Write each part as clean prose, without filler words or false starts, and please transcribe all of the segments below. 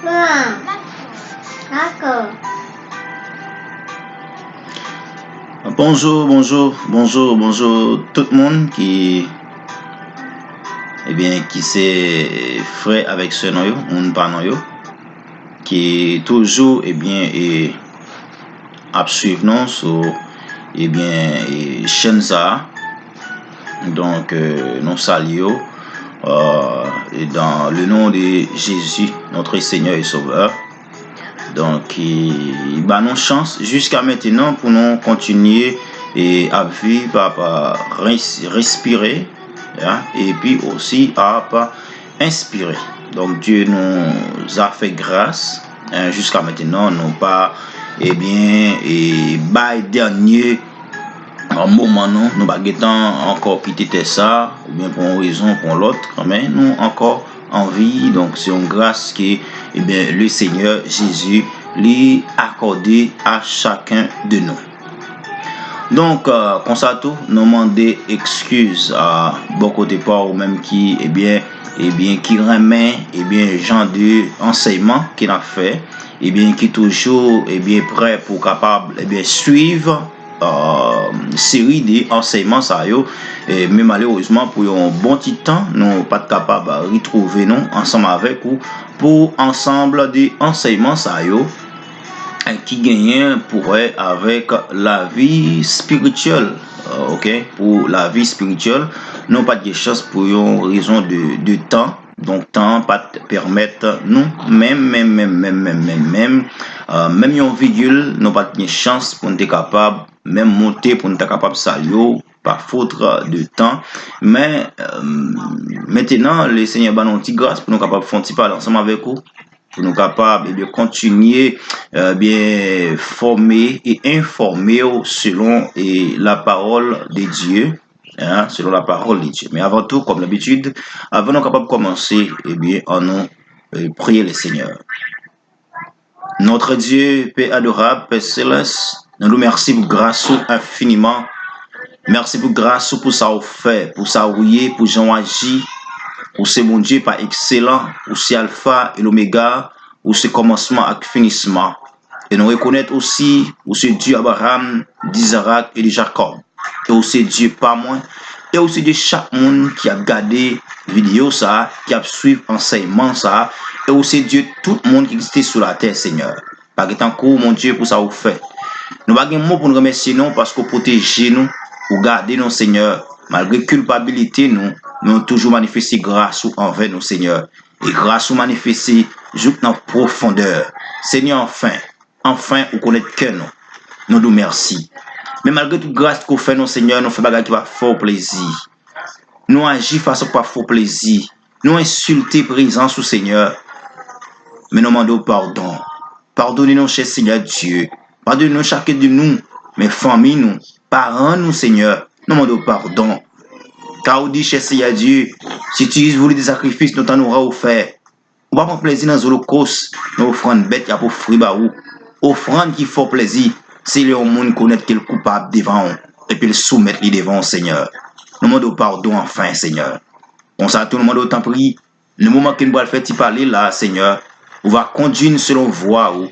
D'accord. Bonjour tout le monde qui qui s'est frère avec ce noyau, on pas yo, qui toujours et à suivre nous sur chaîne ça. Donc nous saluons et dans le nom de Jésus, notre Seigneur et Sauveur. Donc il bat nos chances jusqu'à maintenant pour nous continuer et à vivre, à respirer, hein, et puis aussi à inspirer. Donc Dieu nous a fait grâce, hein, jusqu'à maintenant, nous pas dernier en moment nous pas encore quitter ça, ou bien pour une raison ou pour l'autre, mais nous encore en vie. Donc c'est une grâce que le Seigneur Jésus lui accordé à chacun de nous. Donc comme ça tout, nous demander excuse à beaucoup de parts ou même qui qui remet genre de enseignement qu'il a fait, qui toujours prêt pour capable suivre série d'enseignements ça yo, mais malheureusement pour un bon petit temps nous pas capable de retrouver nous ensemble avec vous pour ensemble des enseignements ça yo qui gagnent pour avec la vie spirituelle. OK, pour la vie spirituelle nous pas de chance pour une raison de temps. Donc temps pas permettre nous même une virgule nous pas de chance pour être capable même monter pour être capable ça yo par faute de temps. Mais maintenant le Seigneur ba nous petit grâce pour nous capable faire un petit parler ensemble avec vous, pour nous capables de continuer former et informer selon la parole de Dieu, hein, selon la parole de Dieu. Mais avant tout, comme d'habitude, avant nous capables de commencer, on nous prier le Seigneur. Notre Dieu, Père adorable, Père céleste, nous nous remercions pour grâce infiniment. Merci pour grâce pour ça vous fait, pour ça vous y pour Jean agit. Ou c'est mon Dieu pas excellent, ou c'est alpha et l'oméga, ou c'est commencement et finissement. Et nous reconnaître aussi, ou c'est Dieu Abraham, d'Isaac et de Jacob. Et ou c'est Dieu pas moins. Et aussi de chaque monde qui a regardé vidéo ça, qui a suivi enseignement ça. Et aussi Dieu tout le monde qui existe sur la terre, Seigneur. Pas que tant court, mon Dieu, pour ça vous fait. Nous n'avons pas de mots pour nous remercier nous parce que protégez nous, ou gardez nous, Seigneur. Malgré culpabilité, nous avons toujours manifesté grâce envers nous, Seigneur. Et grâce ou manifesté jusqu'à notre profondeur. Seigneur, enfin, vous connaissez que nous. Nous nous remercions. Mais malgré toute grâce qu'on fait, nous, Seigneur, nous faisons des choses qui va faire plaisir. Nous agissons façon pas faire plaisir. Nous insulter présence au Seigneur. Mais nous demandons pardon. Pardonnez-nous, cher Seigneur Dieu. Pardonnez-nous chacun de nous, mes familles, nous, parents, nous, Seigneur. Nous demandons pardon. Car on dit, cher Seigneur Dieu, si tu voulais des sacrifices, nous t'en aura offert. On va prendre plaisir dans les holocaustes, nous offrande bête, il y a pour fruit baou. Offrande qui fait plaisir, c'est le monde connaître qu'il est coupable devant eux, et puis le soumettre lui devant Seigneur. Nous demandons pardon enfin, Seigneur. On ça tout le monde autant prie. Le moment qu'il va le faire, tu parler là, Seigneur, on va conduire selon voie ou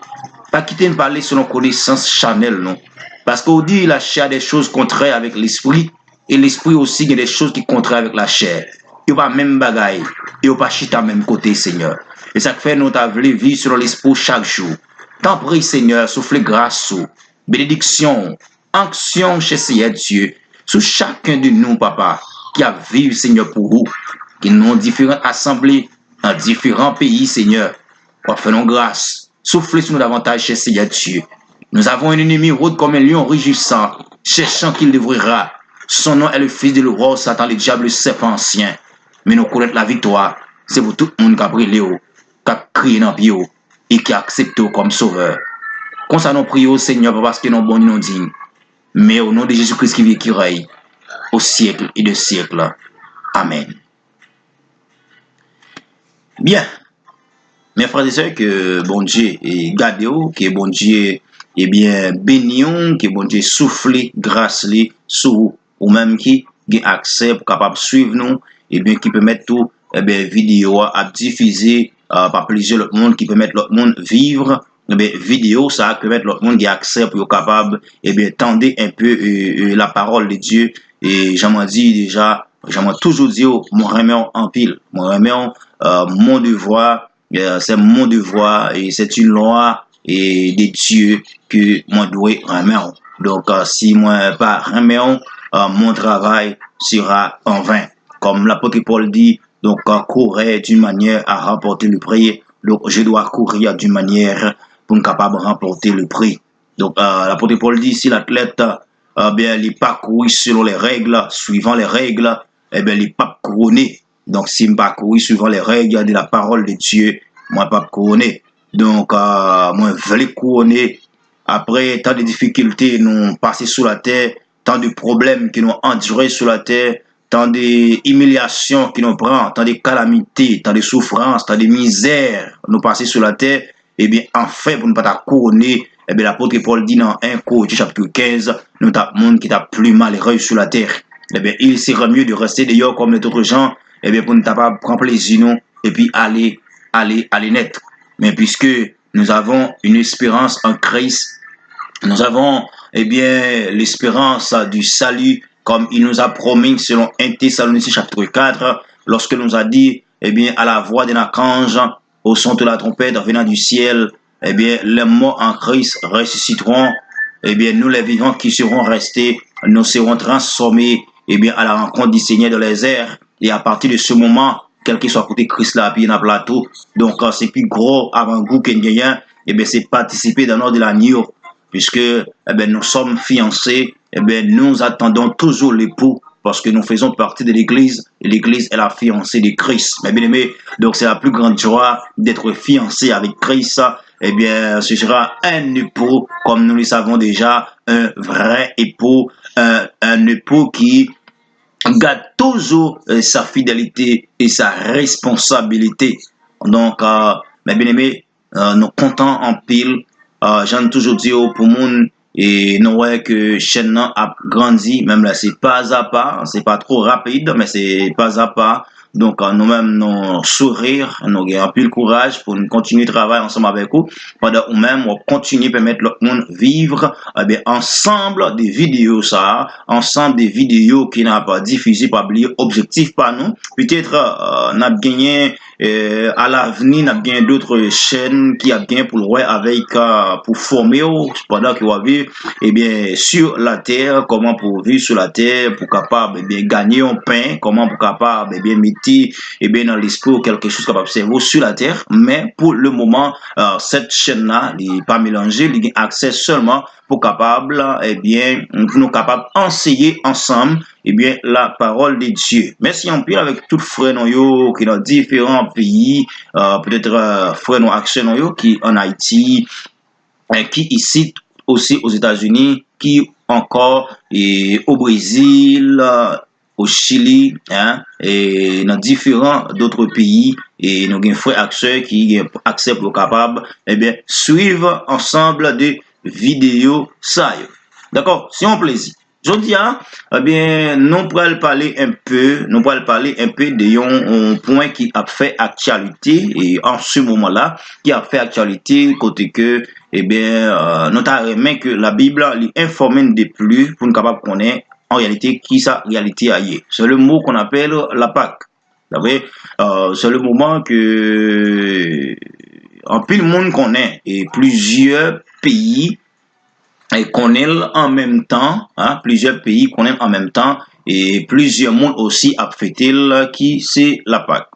pas quitter de parler selon connaissance charnelle, non. Parce qu'on dit la chair des choses contraires avec l'esprit. Et l'esprit aussi, il y a des choses qui sont contraires avec la chair. Il n'y a pas même bagaille. Il n'y a pas chita même côté, Seigneur. Et ça fait nous t'avons vivre sur l'esprit chaque jour. T'en prie, Seigneur, souffle grâce, bénédiction, action chez Seigneur Dieu, sur chacun de nous, papa, qui a vécu, Seigneur, pour vous, qui nous ont différentes assemblées dans différents pays, Seigneur. On fait nos grâce. Soufflez sur nous davantage chez Seigneur Dieu. Nous avons un ennemi rude comme un lion rugissant, cherchant qu'il dévorera. Son nom est le fils de l'horreur, Satan, le diable, le serpent ancien. Mais nous connaissons la victoire. C'est pour tout le monde qui a brûlé, qui a crié dans le pied et qui a accepté comme sauveur. Comme ça, nous prions au Seigneur, pas parce que nous sommes bons, nous dignes, mais au nom de Jésus-Christ qui vit et qui règne au siècle et de siècle. Amen. Bien. Mes frères et sœurs, que bon Dieu est gardé, que bon Dieu est bien béni, que bon Dieu souffle grâce sur vous, ou même qui a accès pour capable suivre nous, et bien qui peut mettre tout vidéo à diffuser par plusieurs autres monde qui permettent l'autre monde vivre. Eh bien, vidéo, ça permet l'autre monde qui a accès pour être capable, eh bien, tendre un peu la parole de Dieu. Et j'en dit déjà, j'en toujours dit, mon remède en pile, mon remède, mon devoir, c'est mon devoir et c'est une loi et de Dieu que moi dois remettre. Donc, si moi pas remettre, mon travail sera en vain. Comme l'apôtre Paul dit, donc courir d'une manière à remporter le prix. Donc, je dois courir d'une manière pour être capable de remporter le prix. Donc, l'apôtre Paul dit, si l'athlète bien, il n'est pas couru selon les règles, suivant les règles, eh bien, il n'est pas couronné. Donc, si je ne pas courir suivant les règles de la parole de Dieu, moi, pas couronné. Donc, moi, je veux couronner. Après tant de difficultés nous passé sur la terre, tant de problèmes qui nous enduré sur la terre, tant d'humiliations qui nous prend, tant de calamités, tant de souffrances, tant de misères nous passer sur la terre, eh bien, enfin, pour ne pas couronner, eh bien, l'apôtre Paul dit dans 1 Corinthiens chapitre 15, nous avons monde qui t'a plus malheureux sur la terre. Eh bien, il serait mieux de rester d'ailleurs comme les autres gens, eh bien, pour ne pas prendre plaisir, nous, et puis aller net. Mais puisque nous avons une espérance en Christ, nous avons, eh bien, l'espérance du salut, comme il nous a promis selon 1 Thessaloniciens chapitre 4, lorsque nous a dit, eh bien, à la voix d'un archange, au son de la trompette venant du ciel, eh bien, les morts en Christ ressusciteront, eh bien, nous les vivants qui serons restés, nous serons transformés, eh bien, à la rencontre du Seigneur de les airs, et à partir de ce moment, quel que soit côté Christ là, puis dans le plateau, donc, c'est plus gros avant-goût qu'il y a, eh bien, c'est participer dans l'ordre de l'agneau, puisque eh bien, nous sommes fiancés, eh bien, nous attendons toujours l'époux parce que nous faisons partie de l'Église et l'Église est la fiancée de Christ. Mais bien aimé, donc c'est la plus grande joie d'être fiancé avec Christ. Eh bien, ce sera un époux, comme nous le savons déjà, un vrai époux, un époux qui garde toujours sa fidélité et sa responsabilité. Donc, mais bien aimé, nous comptons en pile. J'en ai toujours dit pour moun et nous voyons que chaîne a grandi, même là c'est pas à pas, c'est pas trop rapide, mais c'est pas à pas. Donc nous-mêmes nous sourire, nous avons un peu le courage pour nous continuer de travailler ensemble avec vous. Pendant nous-mêmes, on continue de permettre le monde vivre ensemble des vidéos ça, ensemble des vidéos qui n'a pas diffusé par objectif par nous. Peut-être n'a gagné à l'avenir, n'a gagné d'autres chaînes qui a gagné pour le ouais avec pour former pendant qu'on va vivre sur la terre, comment pour vivre sur la terre, pour capable gagner un pain, comment pour capable mettre dans l'esprit quelque chose capable de servir sur la terre. Mais pour le moment, cette chaîne-là n'est pas mélangée, il a accès seulement pour capable nous capable enseigner ensemble la parole de Dieu. Merci en pile avec tout frère noyo qui dans différents pays, peut-être frère no action noyo qui en Haïti, qui ici aussi aux États-Unis, qui encore au Brésil, au Chili, et dans différents d'autres pays, et nous avons frères acteurs qui ont accès pour capable, suivre ensemble des vidéos ça. D'accord, c'est un plaisir. Je dis, nous pourrons parler un peu, de un point qui a fait actualité, et en ce moment-là, qui a fait actualité, côté que, nous avons que la Bible informe de plus pour nous capable connaître en réalité qui sa réalité aille. C'est le mot qu'on appelle la Pâque. C'est le moment que, en plus le monde connaît, et plusieurs pays, et connaissent en même temps, plusieurs pays connaissent en même temps, et plusieurs mondes aussi a fêté qui c'est la Pâque.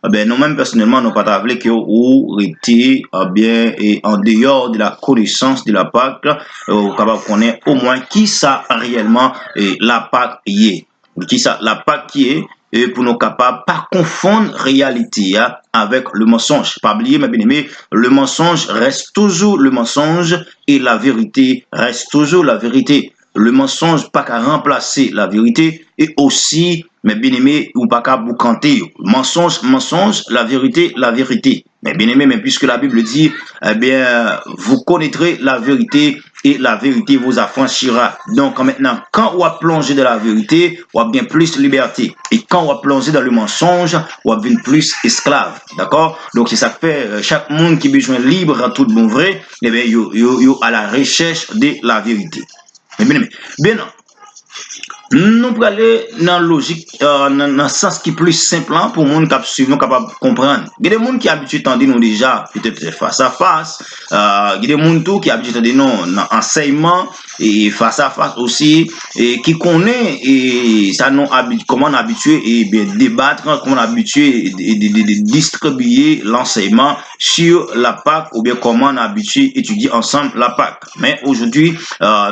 Nous-mêmes personnellement, nous pas appelé que ou était et en dehors de la connaissance de la Pâque, capable connaître au moins qui ça réellement la Pâque y est. Qui ça la Pâque qui est. Et pour nous capables pas confondre réalité avec le mensonge. Pas oublier, mes bien-aimés, le mensonge reste toujours le mensonge et la vérité reste toujours la vérité. Le mensonge pas qu'à remplacer la vérité et aussi, mes bien-aimés, ou pas qu'à boucanter. Mensonge, la vérité, la vérité. Mais bien-aimés, mais puisque la Bible dit, vous connaîtrez la vérité et la vérité vous affranchira. Donc maintenant, quand on va plonger dans la vérité, on va bien plus liberté. Et quand on va plonger dans le mensonge, on va bien plus esclave. D'accord? Donc c'est ça que fait chaque monde qui a besoin libre en tout bon vrai, eh bien, yo à la recherche de la vérité. Bien non. Nous pour aller dans la logique, dans le sens qui est plus simple pour les gens qui suivent, capable de comprendre. Il y a des gens qui habituent à nous déjà, peut-être face à face. Il y a des gens qui habituent à nous dans l'enseignement et face à face aussi, et qui connaissent et ça nous comment on habitué et bien débattre, comment on habitué de distribuer l'enseignement sur la PAC ou bien comment on habitué étudier ensemble la PAC. Mais aujourd'hui,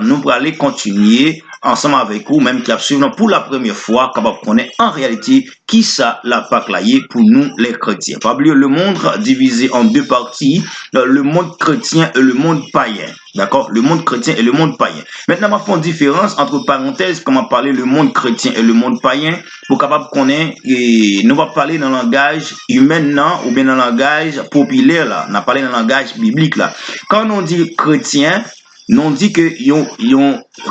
nous pour aller continuer ensemble avec vous, même qui absolument pour la première fois, capable de connaître en réalité qui ça la Pâque là pour nous les chrétiens. Pas oublier le monde divisé en deux parties, le monde chrétien et le monde païen. D'accord? Le monde chrétien et le monde païen. Maintenant, on va faire une différence entre parenthèses, comment parler le monde chrétien et le monde païen, pour capable de connaître, et nous va parler dans le langage humain, non, ou bien dans le langage populaire, là. On a parlé dans le langage biblique, là. Quand on dit chrétien, on dit que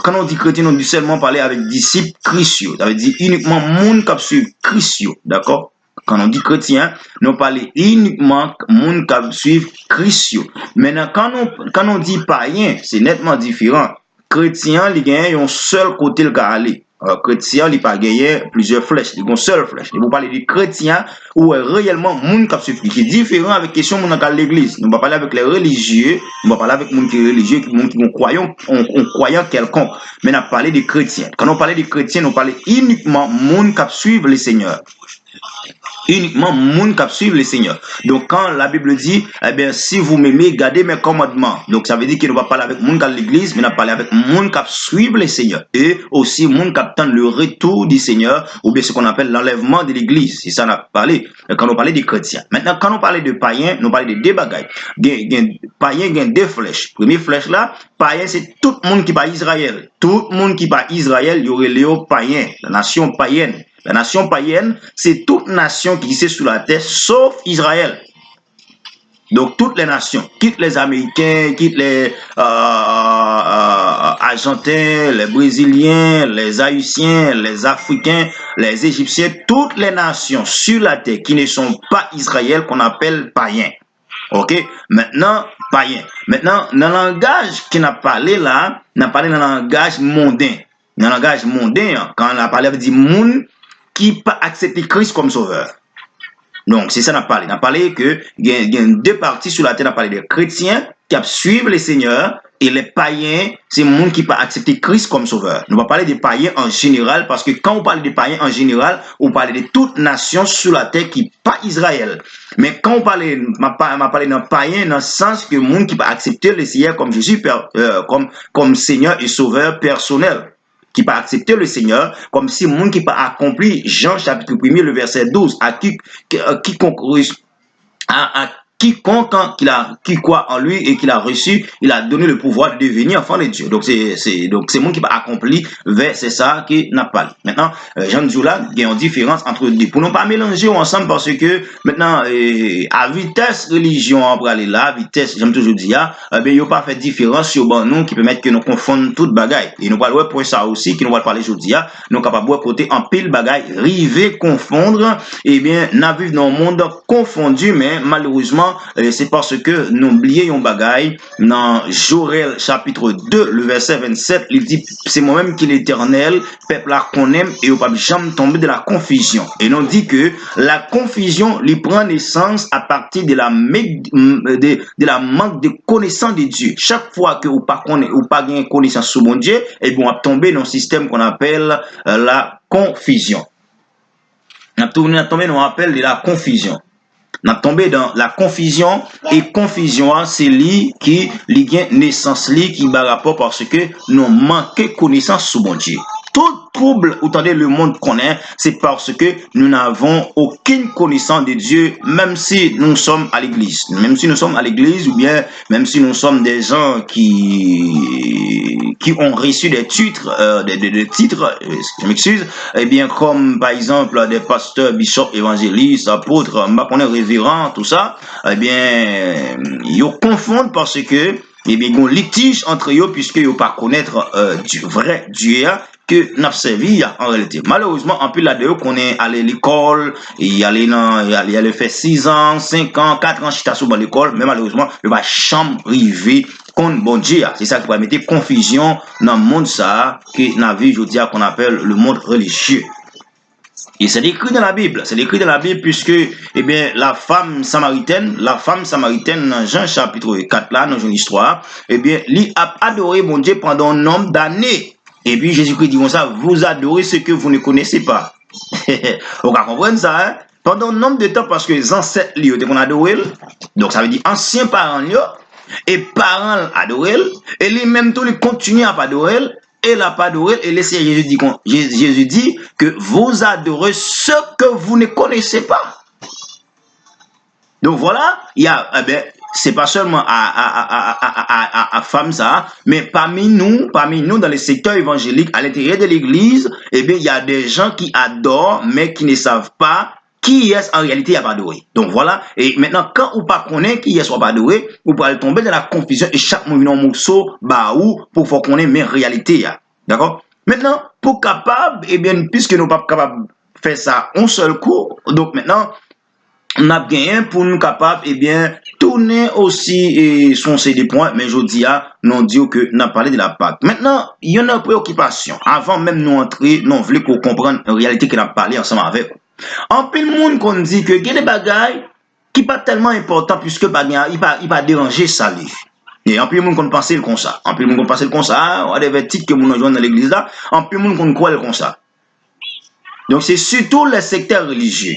quand on dit chrétien, on dit seulement parler avec disciples Christiaux. Ça veut dire uniquement monde qui suit Christiaux. D'accord? Quand on dit chrétien, on parle uniquement monde qui suit Christiaux. Maintenant, quand on dit païen, c'est nettement différent. Chrétien, il y a un seul côté le aller. Chrétien, il pas gagné plusieurs flèches, il y a une seule flèche. Vous parlez de chrétien ou réellement monde qui suffit. C'est différent avec la question de l'église. Nous ne parler avec les religieux, nous ne parler avec les gens qui sont religieux, qui ont croyant quelconque. Mais nous parlons de chrétiens. Quand on parle de chrétiens, nous parlons uniquement monde qui suivent le Seigneur. Uniquement monde qui suivent le Seigneur. Donc quand la Bible dit, eh bien, si vous m'aimez, gardez mes commandements. Donc ça veut dire qu'il ne va pas parler avec monde qui l'église, mais il va parler avec monde qui suivent le Seigneur. Et aussi monde qui attend le retour du Seigneur, ou bien ce qu'on appelle l'enlèvement de l'église. C'est ça qu'on a parlé quand on parlait des chrétiens. Maintenant, quand on parlait de païens, nous parlait de deux bagailles. Païens, il y a deux flèches. Première flèche là, païen, c'est tout le monde qui va Israël. Tout le monde qui va Israël, il y aurait les païens, la nation païenne. La nation païenne, c'est toute nation qui est sur la terre, sauf Israël. Donc, toutes les nations, quitte les Américains, quitte les Argentins, les Brésiliens, les Haïtiens, les Africains, les Égyptiens, toutes les nations sur la terre qui ne sont pas Israël, qu'on appelle païens. Ok? Maintenant, païen. Maintenant, dans le langage qu'on a parlé là, on a parlé dans le langage mondain. Dans le langage mondain, quand on a parlé, on dit monde qui pas accepté Christ comme sauveur. Donc, c'est ça qu'on a parlé. On a parlé que il y a deux parties sur la terre. On a parlé des chrétiens qui suivent le Seigneur et les païens, c'est le monde qui pas accepté Christ comme sauveur. On va parler des païens en général parce que quand on parle des païens en général, on parle de toute nation sur la terre qui pas Israël. Mais quand on parle, m'a parlé d'un païen dans le sens que le monde qui pas accepté le Seigneur comme Jésus, comme Seigneur et sauveur personnel. Qui pas accepter le Seigneur, comme si le monde qui pas accompli Jean chapitre 1er, le verset 12, à quiconque qui croit en lui et qu'il a reçu, il a donné le pouvoir de devenir enfant de Dieu. Donc c'est monde qui pas accompli vers c'est ça qui n'a pas. Maintenant Jean dit là, il y a une différence entre deux pour ne pas mélanger ensemble parce que maintenant à vitesse religion on va aller là, vitesse j'aime toujours dire ben il y a pas fait différence sur bon nous qui permettent que nous confondons toute bagaille et nous parler pour ça aussi qui nous va parler aujourd'hui nous capable de côté en pile bagaille river confondre et bien n'a vivre dans un monde confondu mais malheureusement c'est parce que nous oublions un bagaille dans Joël chapitre 2 le verset 27 il dit c'est moi-même qui l'éternel peuple là qu'on aime et au pas jamais tomber de la confusion et nous dit que la confusion lui prend naissance à partir de la manque de connaissance de Dieu. Chaque fois que vous pas connaît ou pas gain connaissance sur mon Dieu et bien on va tomber dans un système qu'on appelle la confusion. On a tombé dans l'appel de la confusion. On a tombé dans la confusion et confusion c'est lui qui gagne naissance lui qui bat rapport parce que nous manquons connaissance sur mon Dieu. Tout trouble, vous entendez, le monde connaît, c'est parce que nous n'avons aucune connaissance de Dieu, même si nous sommes à l'église. Même si nous sommes à l'église, ou bien même si nous sommes des gens qui ont reçu des titres, des titres, je m'excuse, eh bien, comme par exemple des pasteurs, bishops, évangélistes, apôtres, révérends, tout ça, eh bien, ils confondent parce que eh bien, il y a un litige entre eux puisque ils ne pas connaître du vrai Dieu que n'a servi en réalité. Malheureusement, en plus là-dedans, qu'on est allé à l'école, il allait faire 6 ans, 5 ans, 4 ans, chita sous l'école, mais malheureusement, il va jamais arriver contre bon Dieu. C'est ça qui va mettre confusion dans le monde ça, que dans la vie, je dis qu'on appelle le monde religieux. Et c'est écrit dans la Bible. C'est écrit dans la Bible puisque, eh bien, la femme samaritaine, dans Jean chapitre 4 là, dans une histoire, eh bien, lui a adoré mon Dieu pendant un nombre d'années. Et puis Jésus-Christ dit comme ça, vous adorez ce que vous ne connaissez pas. On va comprendre ça, hein? Pendant un nombre de temps, parce que les ancêtres lui ont adoré. Donc ça veut dire anciens parents lui, et parents adoré, et lui-même tout lui continue à adorer. Et la pas adoré, et laissez Jésus dit que vous adorez ce que vous ne connaissez pas. Donc voilà, il y a, eh bien, c'est pas seulement à femmes ça, mais parmi nous, dans les secteurs évangéliques, à l'intérieur de l'église, eh bien, il y a des gens qui adorent, mais qui ne savent pas qui est en réalité à pas adoré. Donc voilà, et maintenant, quand vous pas connaît qui est pas adoré, vous pouvez tomber dans la confusion et chaque mouvement morceau, bah ou, pour faire connaître mes réalités. D'accord? Maintenant, pour capable, eh bien, puisque nous ne sommes pas capables de faire ça un seul coup, donc maintenant, on a gagné pour nous capables, eh bien, tourner aussi et son des points, mais je dis non dit que n'a parlé de la Pâque. Maintenant, il y a une préoccupation. Avant même nous entrer, nous voulons qu'on comprenne la réalité qu'on a parlé ensemble avec. En plus, le monde qu'on dit que il y a des bagailles qui pas tellement important puisque il pas déranger ça lui. Et en plus, le monde qu'on pense comme ça. En plus, le monde qu'on pense comme ça. On a des vertiques que nous rejoignons dans l'église là. En plus, le monde qu'on croit comme ça. Donc, c'est surtout les secteurs religieux.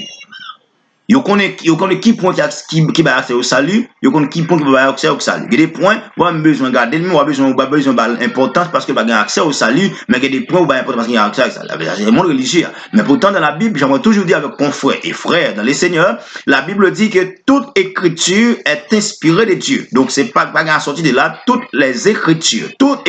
Yo connaît qui point qui va accès au salut, yo connaît qui point qui va accès au salut. Il y a des points où on a besoin de garder, on a besoin d'importance parce que va gagner accès au salut, mais il y a des points où on a important parce qu'il y a accès au salut. C'est le monde religieux. Mais pourtant dans la Bible, j'aimerais toujours dire avec confrères et frères dans les seigneurs, la Bible dit que toute écriture est inspirée de Dieu. Donc c'est pas à sortir de là, toutes les écritures, tout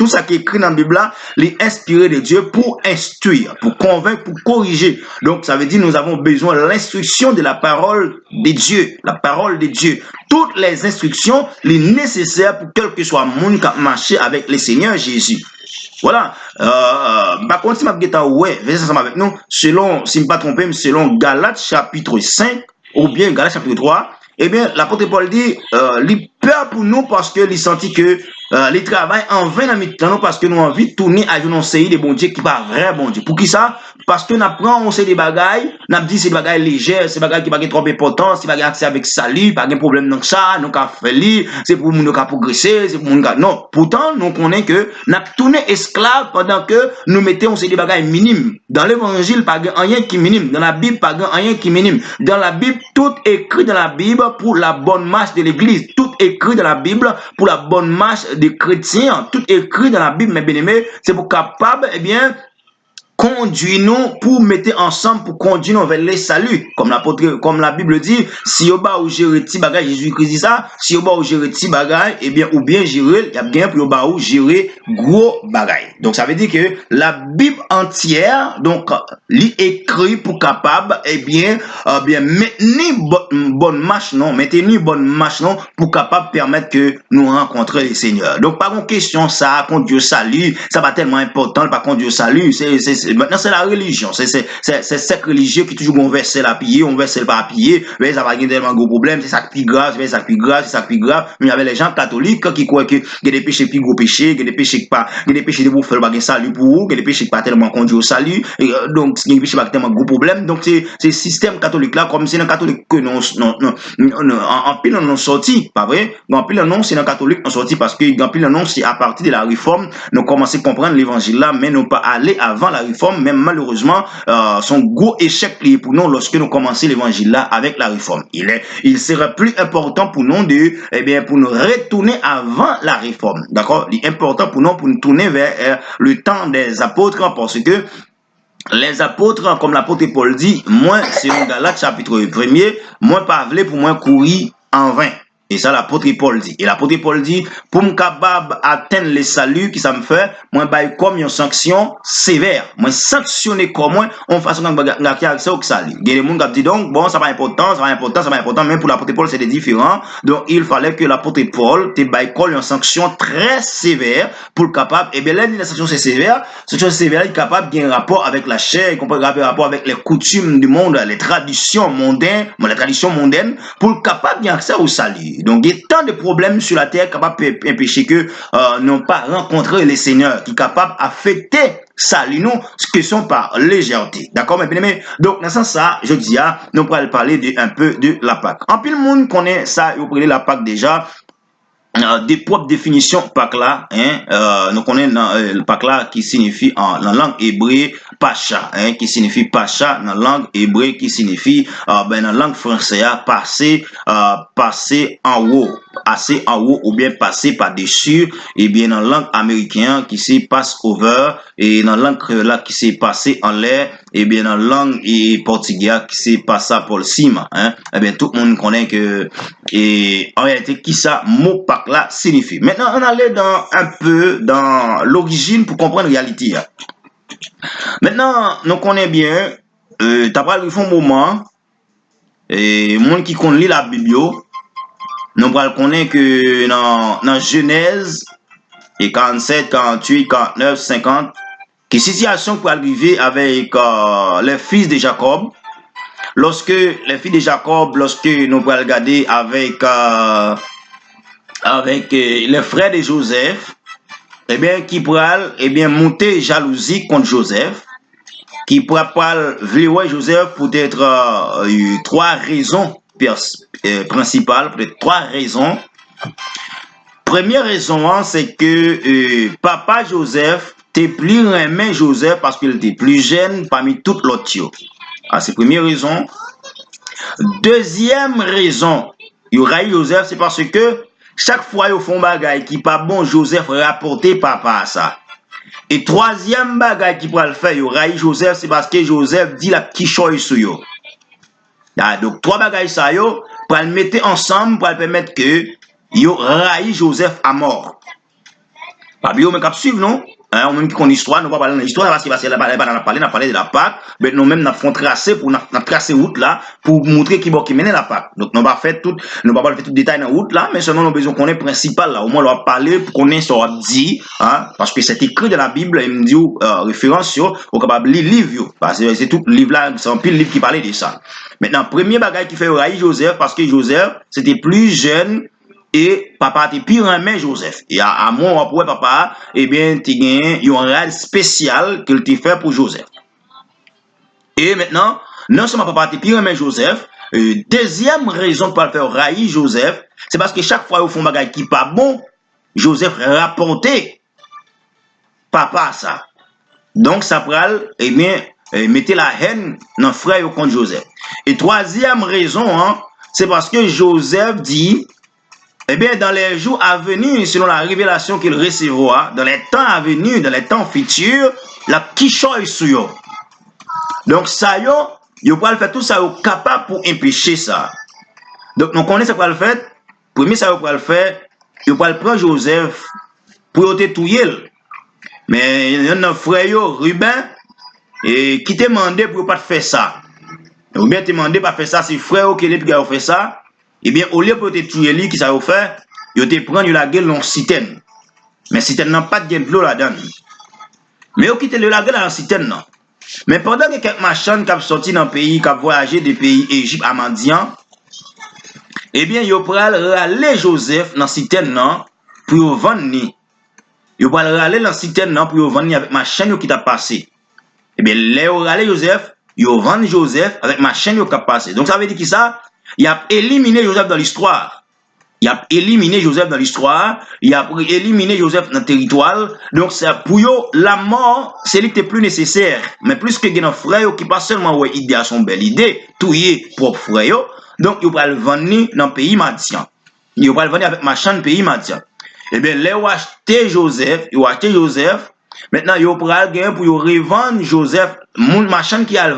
ça qui est écrit dans la Bible là, est inspiré de Dieu pour instruire, pour convaincre, pour corriger. Donc ça veut dire nous avons besoin de l'instruction de la parole de Dieu, la parole de Dieu. Toutes les instructions, les nécessaires pour quel que soit le monde qui marche avec le Seigneur Jésus. Voilà. Par contre, si je vais ensemble avec nous, selon, si je ne me pas trompé, selon Galates chapitre 5 ou bien Galates chapitre 3, eh bien, l'apôtre Paul dit, il peur pour nous parce que il sentit que les travail en vain dans notre parce que nous avons envie de tourner à une série de bon Dieu qui pas vrai bon Dieu. Pour qui ça? Parce que nous apprenons on des bagailles, nous dit c'est des bagailles légères, c'est des bagailles qui pas trop important, c'est pas accès avec salut, pas de problème dans ça, nous avons fait lire, c'est pour nous avons progresser, c'est pour nous non. Pourtant, nous connaissons que nous avons tourné esclaves pendant que nous mettons des bagailles minimes. Dans l'évangile, pas rien qui minime. Dans la Bible, pas rien qui minime. Dans la Bible, tout écrit dans la Bible pour la bonne marche de l'église. Tout écrit dans la Bible pour la bonne marche des chrétiens. Tout écrit dans la Bible, mes bien-aimés, c'est pour capable, eh bien, conduis-nous pour mettre ensemble pour conduire nous vers les saluts comme la Bible dit si au bas ou gérer ti bagay Jésus-Christ dit ça si au bas ou gérer ti bagay et bien ou bien gérer il y a bien pour au bas ou gérer gros bagay donc ça veut dire que la Bible entière donc li écrit pour capable et bien maintenir bonne marche non pour capable permettre que nous rencontrer les seigneurs donc pas une question ça contre Dieu salut ça pas tellement important par contre Dieu salut maintenant c'est la religion c'est cette religion qui toujours on verset la piller on verset pas piller mais ça va gagner tellement gros problème c'est ça qui grave c'est ça qui grave mais il y avait les gens catholiques qui croient que il y a des péchés plus gros péchés il y a des péchés pas il y a des péchés de vous faire pas salut pour vous il y a des péchés pas tellement conduire au salut et donc il y a des péchés pas tellement gros problème donc c'est système catholique là comme c'est dans catholique que non en pile on sorti pas vrai en pile non c'est dans catholique on sorti parce que en pile non c'est à partir de la réforme nous commencer à comprendre l'évangile là mais non pas aller avant la réforme même malheureusement son gros échec pour nous lorsque nous commençons l'évangile là avec la réforme il serait plus important pour nous pour nous retourner avant la réforme d'accord il est important pour nous tourner vers le temps des apôtres parce que les apôtres, comme l'apôtre Paul dit, moi, selon Galates chapitre 1er, moi pas voulu pour moi courir en vain. Et ça, l'apôtre Paul dit. Et l'apôtre Paul dit, pour me capable atteindre le salut, qui ça me fait, moi, bail comme une sanction sévère. Moi, sanctionner comme moi, en façon que accès au salut. Il y a des gens qui disent donc, bon, ça va important, ça va important, ça va important, mais pour l'apôtre Paul, c'est différent. Donc, il fallait que l'apôtre Paul, te bail une sanction très sévère pour le capable. Et bien, là, la sanction c'est sévère. Sanction sévère, il est capable de un rapport avec la chair, il comprend un rapport avec les coutumes du monde, les traditions mondaines, pour le capable de accès au salut. Donc, il y a tant de problèmes sur la terre capables d'empêcher que n'ont pas rencontré les seigneurs, qui sont capables d'affecter salut nous, ce que sont par légèreté. D'accord, mes bien-aimés? Donc, dans ce sens, ça, je dis, nous pourrons parler un peu de la Pâque. En plus, le monde connaît ça, vous prenez la Pâque déjà. Des propres définitions Pâques là, nous connaissons le Pâques là qui signifie en langue hébreu pacha, qui signifie pacha dans la langue hébreu, qui signifie dans la langue française passer en haut, passer en haut ou bien passer par dessus, et bien dans la langue américaine qui c'est pass over, et dans la langue créole qui c'est passer en l'air, et bien dans la langue portugaise qui c'est passer pour le cima, et bien tout le monde connaît que et en réalité qui ça mot Pâques là signifie. Maintenant on allait un peu dans l'origine pour comprendre la réalité. Maintenant nous connaissons bien t'as pas le fond moment et monde qui connaît la Bible nous connaît que dans Genèse et 47 48 49 50 qui situation pour arriver avec les fils de Jacob. Lorsque les filles de Jacob, lorsque nous allons regarder avec les frères de Joseph, eh bien, qui pourraient monter jalousie contre Joseph, qui pourraient vouloir Joseph pour être trois raisons principales, peut-être trois raisons. Première raison, c'est que papa Joseph t'es plus aimé Joseph parce qu'il était plus jeune parmi toutes l'autre. C'est la première raison. Deuxième raison, il y aura Joseph, c'est parce que chaque fois ils font bagaille qui pas bon, Joseph rapporter papa à ça. Et troisième bagaille qui pourra le faire, il y aura Joseph, c'est parce que Joseph dit la qui choisit sur yo. Donc trois bagailles ça yo pour le mettre ensemble pour permettre que yo raï Joseph à mort. Pas bien mais cap suivre non? On même qui connaît l'histoire, nous pas parler de l'histoire parce qu'il va parler de la Pâque, mais nous même nous font tracer pour nous tracer route là pour montrer qui mène la Pâque. Donc nous pas faire tout, nous pas faire tout détail dans route là, mais seulement nous besoin qu'on est principal là, au moins on va parler pour qu'on ait ça dit, parce que c'est écrit dans la Bible, il me dit référence sur au capable lire livre parce que c'est tout livre là, c'est un pile livre qui parlait de ça. Maintenant premier bagage qui fait railler Joseph parce que Joseph c'était plus jeune. Et papa te pire aimé Joseph. Et à mon pour papa, eh bien, tu gagnes un rôle spécial qu'il te fait pour Joseph. Et maintenant, non seulement papa te pire aimé Joseph, deuxième raison pour faire railler Joseph, c'est parce que chaque fois au fond bagage qui pas bon, Joseph rapportait papa ça. Donc ça pral, eh bien, mettez la haine dans frère contre Joseph. Et troisième raison, c'est parce que Joseph dit eh bien, dans les jours à venir, selon la révélation qu'il recevra, dans les temps à venir, dans les temps futurs, la quichoy sur yo. Donc, ça yo peut le faire tout ça, yo capable pour empêcher ça. Donc, nous connaissons ce qu'on le fait. Premier, ça yo peut le faire, yo peut le prendre Joseph pour te touyer. Mais il y a un frère yo, Ruben, et qui te demandé pour pas faire ça. Ou bien te demandé pas faire ça, c'est frère qui a fait ça. Eh bien, au lieu de te tuer lui, qui ça va faire, il te prend la gueule dans citerne. Mais citerne n'a pas de gain de l'eau là-dedans. Mais il quitte la gueule dans la citerne. Non. Mais pendant que quelques machins qui ont sorti dans le pays, qui ont voyagé des pays Égypte à Mandian, eh bien, il va râler Joseph dans la citerne pour vendre. Il va râler dans la citerne pour vendre avec machine qui t'a passé. Eh bien, les râler Joseph, il va vendre Joseph avec machine qui a passé. Donc, ça veut dire que ça, il a éliminé Joseph dans l'histoire. Il a éliminé Joseph dans l'histoire. Il a éliminé Joseph dans le territoire. Donc, pour eux, la mort, c'est lui qui est plus nécessaire. Mais plus que un frère qui pas seulement ouais, idée à son belle idée, tout y est propre frère. Donc, il va le vendre dans le pays Madian. Il va le vendre avec machin pays Madian. Eh bien, les ont acheté Joseph. Ils ont acheté Joseph. Maintenant, ils ont pris pour revendre Joseph. Mon machin qui a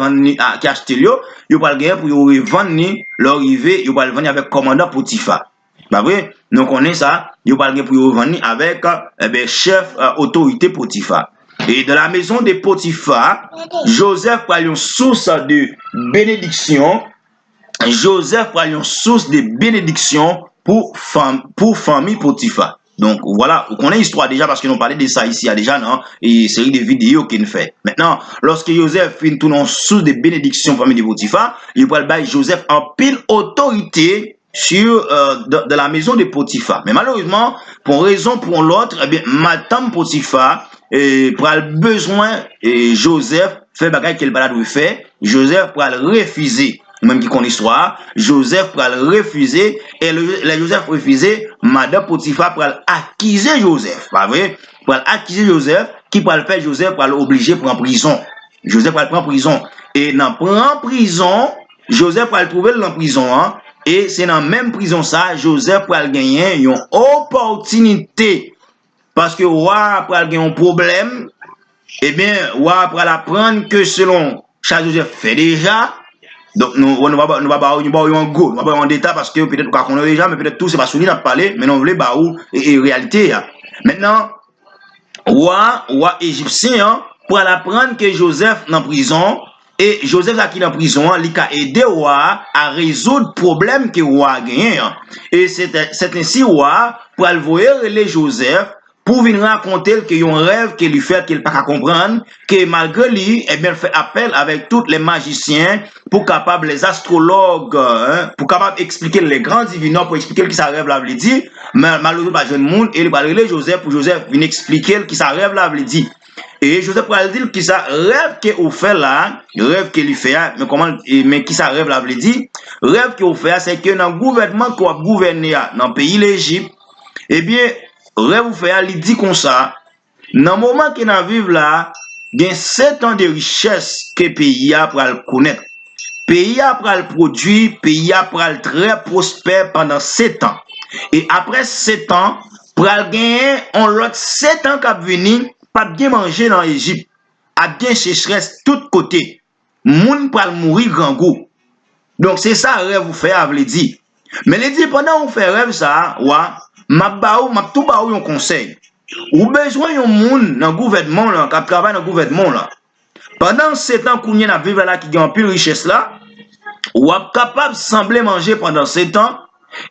acheté lui, il va le gagner pour revendre l'arrivée, il va le vendre avec commandant Potiphar. Pas vrai? Nous connaissons ça. Ils parlent pour venir avec chef autorité Potiphar. Et de la maison de Potiphar, Joseph prend une source de bénédiction. Joseph prend une source de bénédiction pour famille Potiphar. Donc voilà, on connaît l'histoire déjà parce que nous parlait de ça ici déjà, non? Et série de vidéos qu'il fait. Maintenant, lorsque Joseph fait une source de bénédiction pour famille de Potiphar, il va le Joseph en pile autorité sur de la maison de Potiphar. Mais malheureusement, pour une raison pour l'autre, eh bien, madame Potiphar pour le besoin et Joseph fait bagage qu'elle balade fait, Joseph pour le refuser. Même qui connaît l'histoire, Joseph pour le refuser et le Joseph refusé, madame Potiphar pour accuser Joseph, pas vrai? Pour accuser Joseph, qui pour le faire Joseph pour l'obliger pour en prison. Joseph pour le prendre en prison et dans prend prison, Joseph pour le trouver dans prison hein, et c'est dans même prison ça, Joseph pour le gagner une opportunité parce que roi pour le gagner un problème, eh bien roi pour apprendre que selon Charles Joseph fait déjà. Donc, nous ne va pas en go, nous va pas en détail parce que peut-être qu'on a déjà, mais peut-être tout c'est pas souligné à parler, mais on voulait bah et réalité. Hein. Maintenant, roi égyptien, hein, pour apprendre que Joseph est en prison, et Joseph qui est en prison, il a aidé roi à résoudre le problème que roi a gagné. Hein. Et c'est ainsi roi pour le voir les Joseph pour venir raconter qu'il y a un rêve qu'il lui fait qu'il n'a pas comprendre, que malgré lui, eh bien, il fait appel avec tous les magiciens pour capable les astrologues, hein, pour capable expliquer les grands divinants, pour expliquer qui ça rêve là, veut dire, mais malheureusement, pas jeune monde, et il va aller Joseph pour Joseph venir expliquer qui ça rêve là, veut dire. Et Joseph va dire qui ça rêve qu'il fait là, rêve qu'il lui fait, mais comment, mais qui ça rêve là, veut dire, rêve qu'il fait, c'est que dans le gouvernement qu'on a gouverné dans le pays l'Égypte, eh bien, rêve vous fait, il dit comme ça, dans le moment qu'il a vivre là, il y a 7 ans de richesse que le pays a pour le connaître. Le pays a pour le produire, le pays a pour le très prospère pendant 7 ans. Et après 7 ans, pour le gagner, on l'autre 7 ans qui a venu, pas bien manger dans l'Égypte, a bien sécheresse de tous côtés. Moun pour mourir grand goût. Donc c'est ça rêve vous fait, vous dire. Mais les dit pendant vous fait rêve ça, ouais, m'a tout ba ou un conseil. Ou besoin yon moun dans gouvernement là, qui travaille dans gouvernement là. Pendant 7 ans qu'on y a vivre là qui gagne plus richesse là, ou êtes capable de sembler manger pendant 7 ans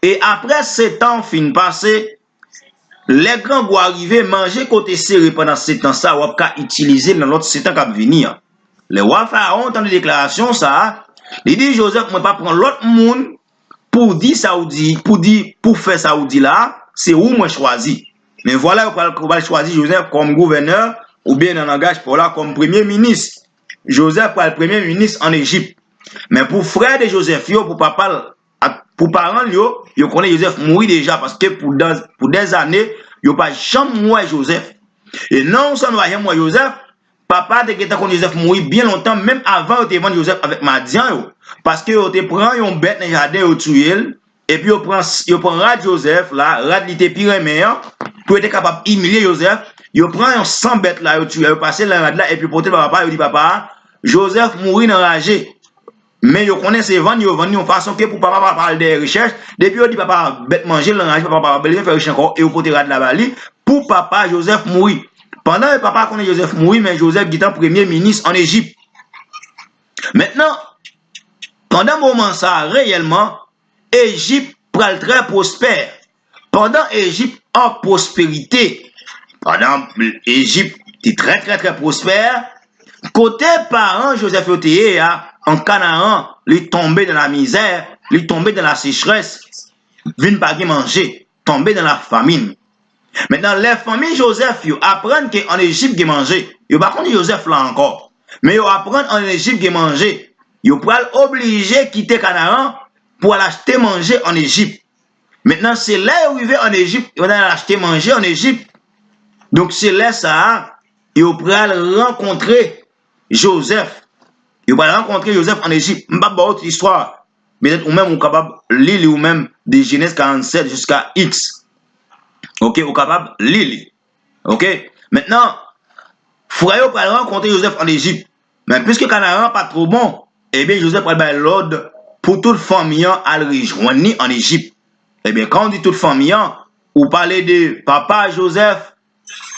et après 7 ans fin passé, les grands vont arriver manger côté serré pendant 7 ans ça, ou êtes utiliser dans l'autre 7 ans qui va venir. Les rois pharaon dans des déclarations ça, il dit Joseph moi pas prendre l'autre monde pour dire Saoudi, pour faire Saoudi là, c'est où moi choisi. Mais voilà, on va choisir Joseph comme gouverneur ou bien en langage pour là comme premier ministre. Joseph pour le premier ministre en Égypte. Mais pour frère de Joseph, pour papa, pour parents, yo connaît Joseph mourir déjà parce que pour des années, yo pas jamais mourir Joseph. Et non seulement pas mourir Joseph, papa de qui connaît Joseph mourir bien longtemps, même avant de vendre Joseph avec Madian, parce que yo te prend une bête dans le jardin, yo tué, et puis yo prend Rad Joseph, là, Rad il était pire meilleur, pour être capable d'humilier Joseph, yo prend un 100 bêtes là, yo tué, yo passé la Rad là, et puis porter le papa, yo dit papa, Joseph mourit enragé. Mais yo connaît ces ventes, yo vend une façon que pour papa parler des recherches, depuis yo dit papa bête manger l'enragé, papa besoin faire recherche encore, et yo porter Rad la bali, pour papa Joseph mourir. Pendant que papa connaît Joseph mourir, mais Joseph qui est premier ministre en Égypte. Maintenant, pendant un moment ça, réellement, Égypte pral très prospère. Pendant Égypte en prospérité, pendant Égypte est très prospère, côté parents Joseph Yotéé, en Canaan, il tombé dans la misère, il tombé dans la sécheresse, vient pas manger, tombé dans la famine. Maintenant, les familles Joseph, ils apprennent qu'en Égypte, ils mangent. Ils ne pas contre Joseph là encore. Mais ils apprennent en Égypte, ils mangent. Ils pourraient obligés de quitter Canaan pour l'acheter manger en Égypte. Maintenant, c'est là où ils arrivent en Égypte, ils vont acheter manger en Égypte. Donc, c'est là ça, ils pourraient rencontrer Joseph. Ils pourraient rencontrer Joseph en Égypte. Je ne sais pas autre histoire. Peut-être ou même on capable de lire ou même de Genèse 47 jusqu'à X. Ok, ou capable de lire. Ok, maintenant, Frère va rencontrer Joseph en Égypte. Mais puisque Canaan n'est pas trop bon, eh bien Joseph va donner l'ordre pour toute famille à le rejoindre en Égypte. Eh bien, quand on dit toute famille, hein, ou parler de papa Joseph,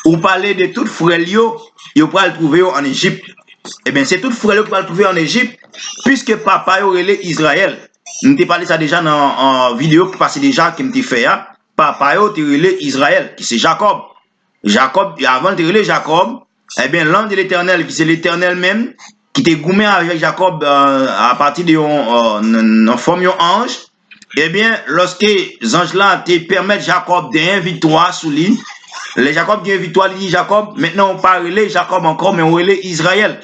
ou parler de toute frère, vous pouvez le trouver en Égypte. Eh bien, c'est toute frère qui va le trouver en Égypte, puisque papa est Israël. Nous t'ai parlé ça déjà en vidéo qui passait déjà, qui me fait, hein. Papa est Israël, qui c'est Jacob. Jacob, avant de Jacob, eh bien, l'ange de l'Éternel, qui c'est l'Éternel même, qui était goumé avec Jacob à partir de forme d'un ange, eh bien, lorsque les anges-là te permettent Jacob d'une victoire sous lui, les Jacob d'une victoire, il dit Jacob, maintenant on parle de Jacob encore, mais on est Israël.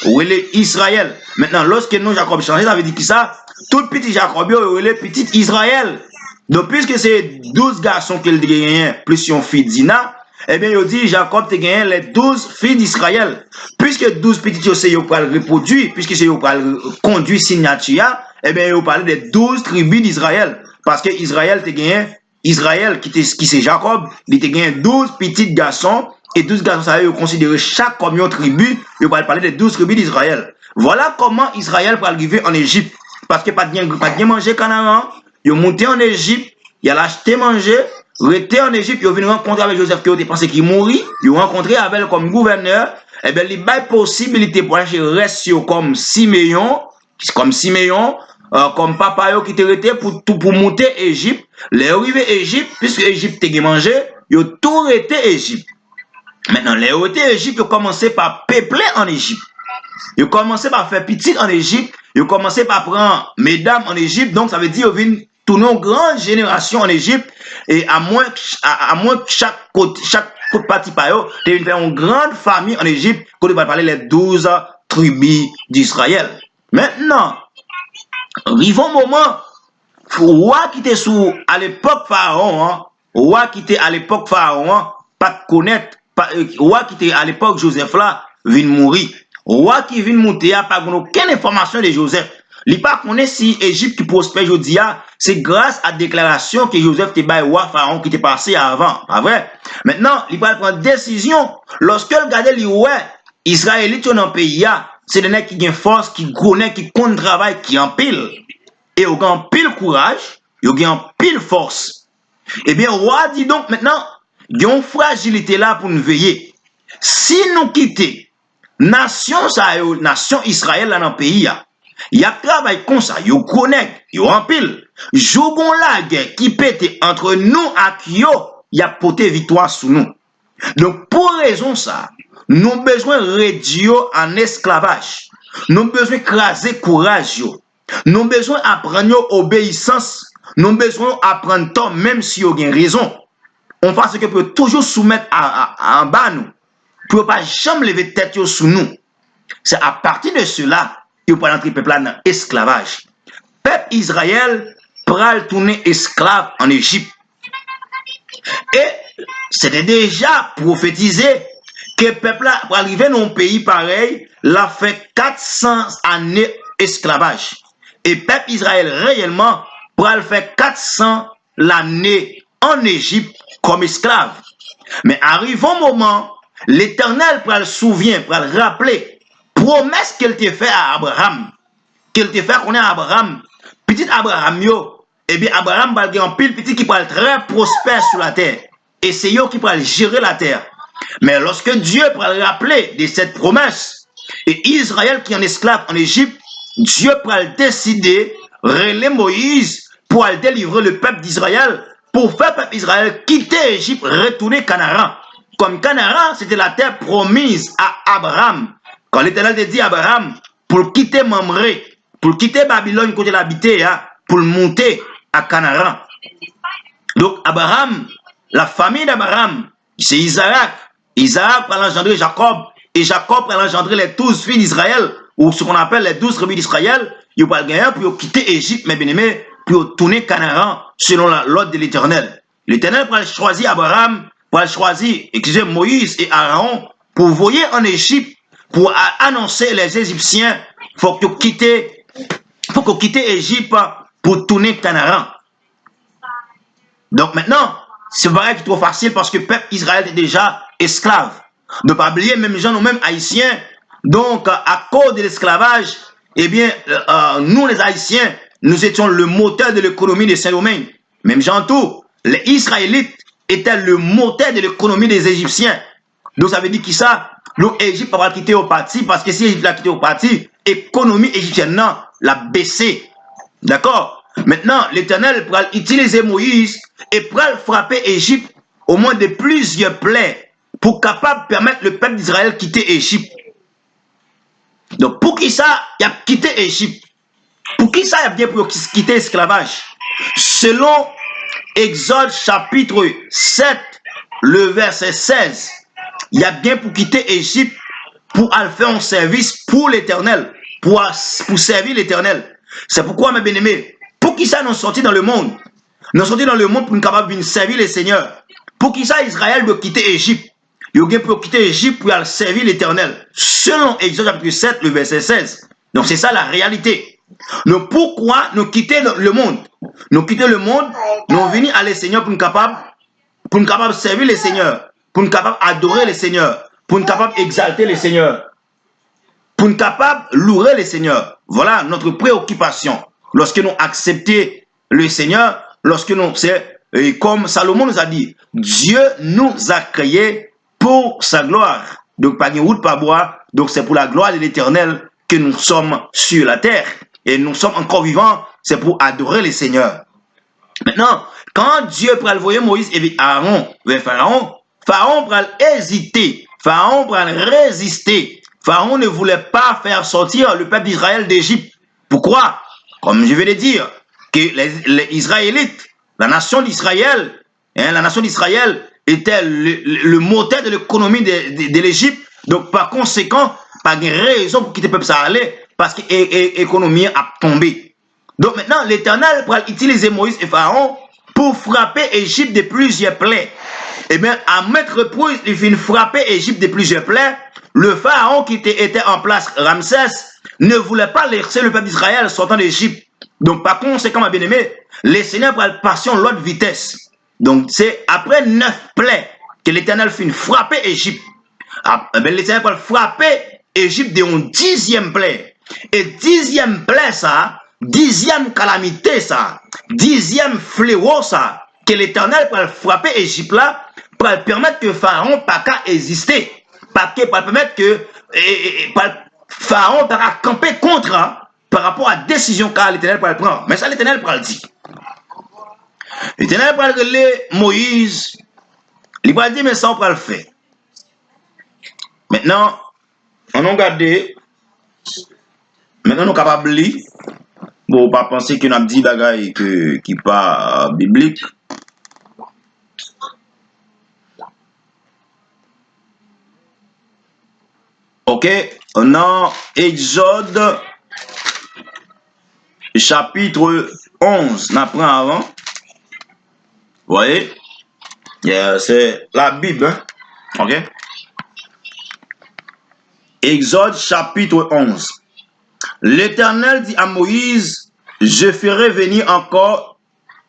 On est Israël. Maintenant, lorsque nous, Jacob change, ça veut dire que ça, tout petit Jacob, on est petit Israël. Donc, puisque c'est 12 garçons qu'il gagne, plus son fille Dina, eh bien, il dit Jacob te gagne les 12 filles d'Israël. Puisque 12 petits, c'est pour le reproduire, puisque c'est pour le conduire signature, eh bien, il parle des 12 tribus d'Israël. Parce que Israël te gagne, Israël, qui c'est Jacob, il te gagne 12 petits garçons, et 12 garçons, ça veut considérer chaque comme une tribu, il va parler des 12 tribus d'Israël. Voilà comment Israël va arriver en Égypte. Parce que pas de manger Canaan, il est monté en Égypte, il a acheté manger, resté en Égypte, il est venu rencontrer avec Joseph qui a pensé qu'il mourit, il a rencontré avec comme gouverneur, et bien il a possibilité pour rester comme Siméon, comme papa qui était resté pour monter Égypte, les arrivés Égypte, puisque Égypte a mangé, il a tout resté Égypte. Maintenant, les arrivés Égypte, ils ont commencé par peupler en Égypte. Ils ont commencé par faire petit en Égypte, ils ont commencé par prendre mesdames en Égypte, donc ça veut dire qu'ils viennent tourner une grande génération en Égypte, et à moins que chaque partie par eux, ils viennent faire une grande famille en Égypte, qu'on va parler les 12 tribus d'Israël. Maintenant, arrive un moment, roi qui était sous à l'époque Pharaon, hein, roi qui était à l'époque Pharaon, hein, pas connaître, roi qui était à l'époque Joseph là, vient mourir. Roi qui vient monter, a pas aucune information de Joseph. Il pas connaît si Égypte qui prospère aujourd'hui, c'est grâce à la déclaration que Joseph te bail roi Pharaon qui était passé avant, pas vrai? Maintenant, il va prendre décision. Lorsque le gardien lui ouais, Israélite dans le pays, c'est des nègres qui ont force, qui connaissent, qui comptent travail, qui en pile. Et ils ont pile courage, ils ont pile force. Eh bien, roi dit donc maintenant, il y a une fragilité là pour nous veiller. Si nous quittons nation Israël dans le pays, il y a travail comme ça, ils connaissent, ils ont pile. Jouons la guerre qui pète entre nous et eux, il y a porté victoire sur nous. Donc, pour raison ça, nous avons besoin de réduire en esclavage. Nous avons besoin d'écraser courage. Nous avons besoin d'apprendre obéissance. Nous avons besoin d'apprendre temps, même si vous avez raison. On fait ce que peut toujours soumettre en bas nous. Pour ne pas jamais lever tête sur nous. C'est à partir de cela que vous pouvez entrer le peuple dans l'esclavage. Peuple Israël pourra tourner esclave en Égypte. Et c'était déjà prophétisé que le peuple pour arriver dans un pays pareil, l'a fait 400 années esclavage. Et le peuple Israël réellement pour le faire 400 l'année en Égypte comme esclave. Mais arrive un moment, l'Éternel pour le souvenir, pour le rappeler, promesse qu'elle t'a fait à Abraham, qu'elle t'a fait qu'on est Abraham, petit Abraham yo, eh bien Abraham va avoir un pile petit qui va être très prospère sur la terre. Et c'est eux qui va gérer la terre. Mais lorsque Dieu va le rappeler de cette promesse, et Israël qui est en esclave en Égypte, Dieu va décider, relayer Moïse pour aller délivrer le peuple d'Israël, pour faire le peuple d'Israël quitter l'Égypte, retourner Canaan. Comme Canaan, c'était la terre promise à Abraham. Quand l'Éternel te dit à Abraham, pour quitter Mamré, pour quitter Babylone, côté l'habiter, pour monter à Canaan. Donc Abraham, la famille d'Abraham, c'est Isaac. Isaac va engendrer Jacob. Et Jacob va engendrer les 12 filles d'Israël, ou ce qu'on appelle les 12 tribus d'Israël. Il va gagner pour quitter l'Égypte, mes bien-aimés, pour tourner Canaan selon l'ordre de l'Éternel. L'Éternel va choisir Abraham, va choisir Moïse et Aaron pour voyer en Égypte, pour annoncer les Égyptiens, il faut que quitte l'Égypte pour tourner Canaan. Donc maintenant, c'est vrai qu'il est trop facile parce que le peuple Israël est déjà esclave. Ne pas oublier, même les gens, nous-mêmes haïtiens, donc à cause de l'esclavage, eh bien, nous les haïtiens, nous étions le moteur de l'économie de Saint-Domingue. Même gens tout, les Israélites étaient le moteur de l'économie des Égyptiens. Donc ça veut dire qui ça? L'Égypte va quitter au parti parce que si l'Égypte a quitté au parti, l'économie égyptienne non, l'a baissé. D'accord? Maintenant, l'Éternel va utiliser Moïse et pour frapper l'Égypte au moins de plusieurs plaies pour capable permettre le peuple d'Israël de quitter l'Égypte. Donc pour qui ça, il a quitté l'Égypte? Pour qui ça, il a bien pour quitter l'esclavage? Selon Exode chapitre 7, le verset 16, il y a bien pour quitter l'Égypte pour aller faire un service pour l'Éternel, pour servir l'Éternel. C'est pourquoi, mes bien-aimés, pour qui ça nous sortit dans le monde? Nous sortis dans le monde pour nous capables de servir les seigneurs. Pour qui ça Israël doit quitter l'Égypte? Il y a pour quitter l'Égypte pour aller servir l'Éternel. Selon Exode chapitre 7, le verset 16. Donc c'est ça la réalité. Donc pourquoi nous quitter le monde? Nous quitter le monde, nous venir à les seigneurs pour nous capables de servir les seigneurs, pour nous capables d'adorer les seigneurs, pour nous capables d'exalter les seigneurs, pour nous capables de louer les seigneurs. Voilà notre préoccupation. Lorsque nous acceptons le Seigneur, lorsque nous, c'est comme Salomon nous a dit, Dieu nous a créés pour sa gloire. Donc pas de route, pas bois. Donc c'est pour la gloire de l'Éternel que nous sommes sur la terre. Et nous sommes encore vivants, c'est pour adorer le Seigneur. Maintenant, quand Dieu peut envoyer Moïse et Aaron vers Pharaon, Pharaon peut hésiter, Pharaon peut résister. Pharaon ne voulait pas faire sortir le peuple d'Israël d'Égypte. Pourquoi? Comme je vais le dire, que les Israélites, la nation d'Israël, était le moteur de l'économie de l'Égypte. Donc, par conséquent, pas de raison pour quitter le peuple ça allait, parce que l'économie a tombé. Donc, maintenant, l'Éternel va utiliser Moïse et Pharaon pour frapper l'Égypte de plusieurs plaies. Eh bien, à mettre reprise, il vient frapper l'Égypte de plusieurs plaies. Le Pharaon qui était en place, Ramsès, ne voulait pas laisser le peuple d'Israël sortant d'Égypte. Donc, par conséquent, ma bien-aimée, les seigneurs prennent passion l'autre vitesse. Donc, c'est après 9 plaies que l'Éternel finit frapper Égypte. Les seigneurs prennent frapper Égypte de une 10e plaie. Et 10e plaie, ça, 10e calamité, ça, 10e fléau, ça, que l'Éternel prend frapper Égypte là, pour permettre que Pharaon pas qu'à exister. Pour permettre que Pharaon va camper contre par rapport à la décision que l'Éternel peut prendre. Mais ça, l'Éternel peut le dire. L'Éternel peut le Moïse. Il va dire, mais ça, on peut le faire. Maintenant, on a regardé. Maintenant, on est capable de lire. Bon, pas penser qu'on a dit bagaille qui pas biblique. Ok, on a Exode chapitre 11, on apprend avant. Vous voyez? C'est la Bible. Hein? Ok? Exode chapitre 11. L'Éternel dit à Moïse, je ferai venir encore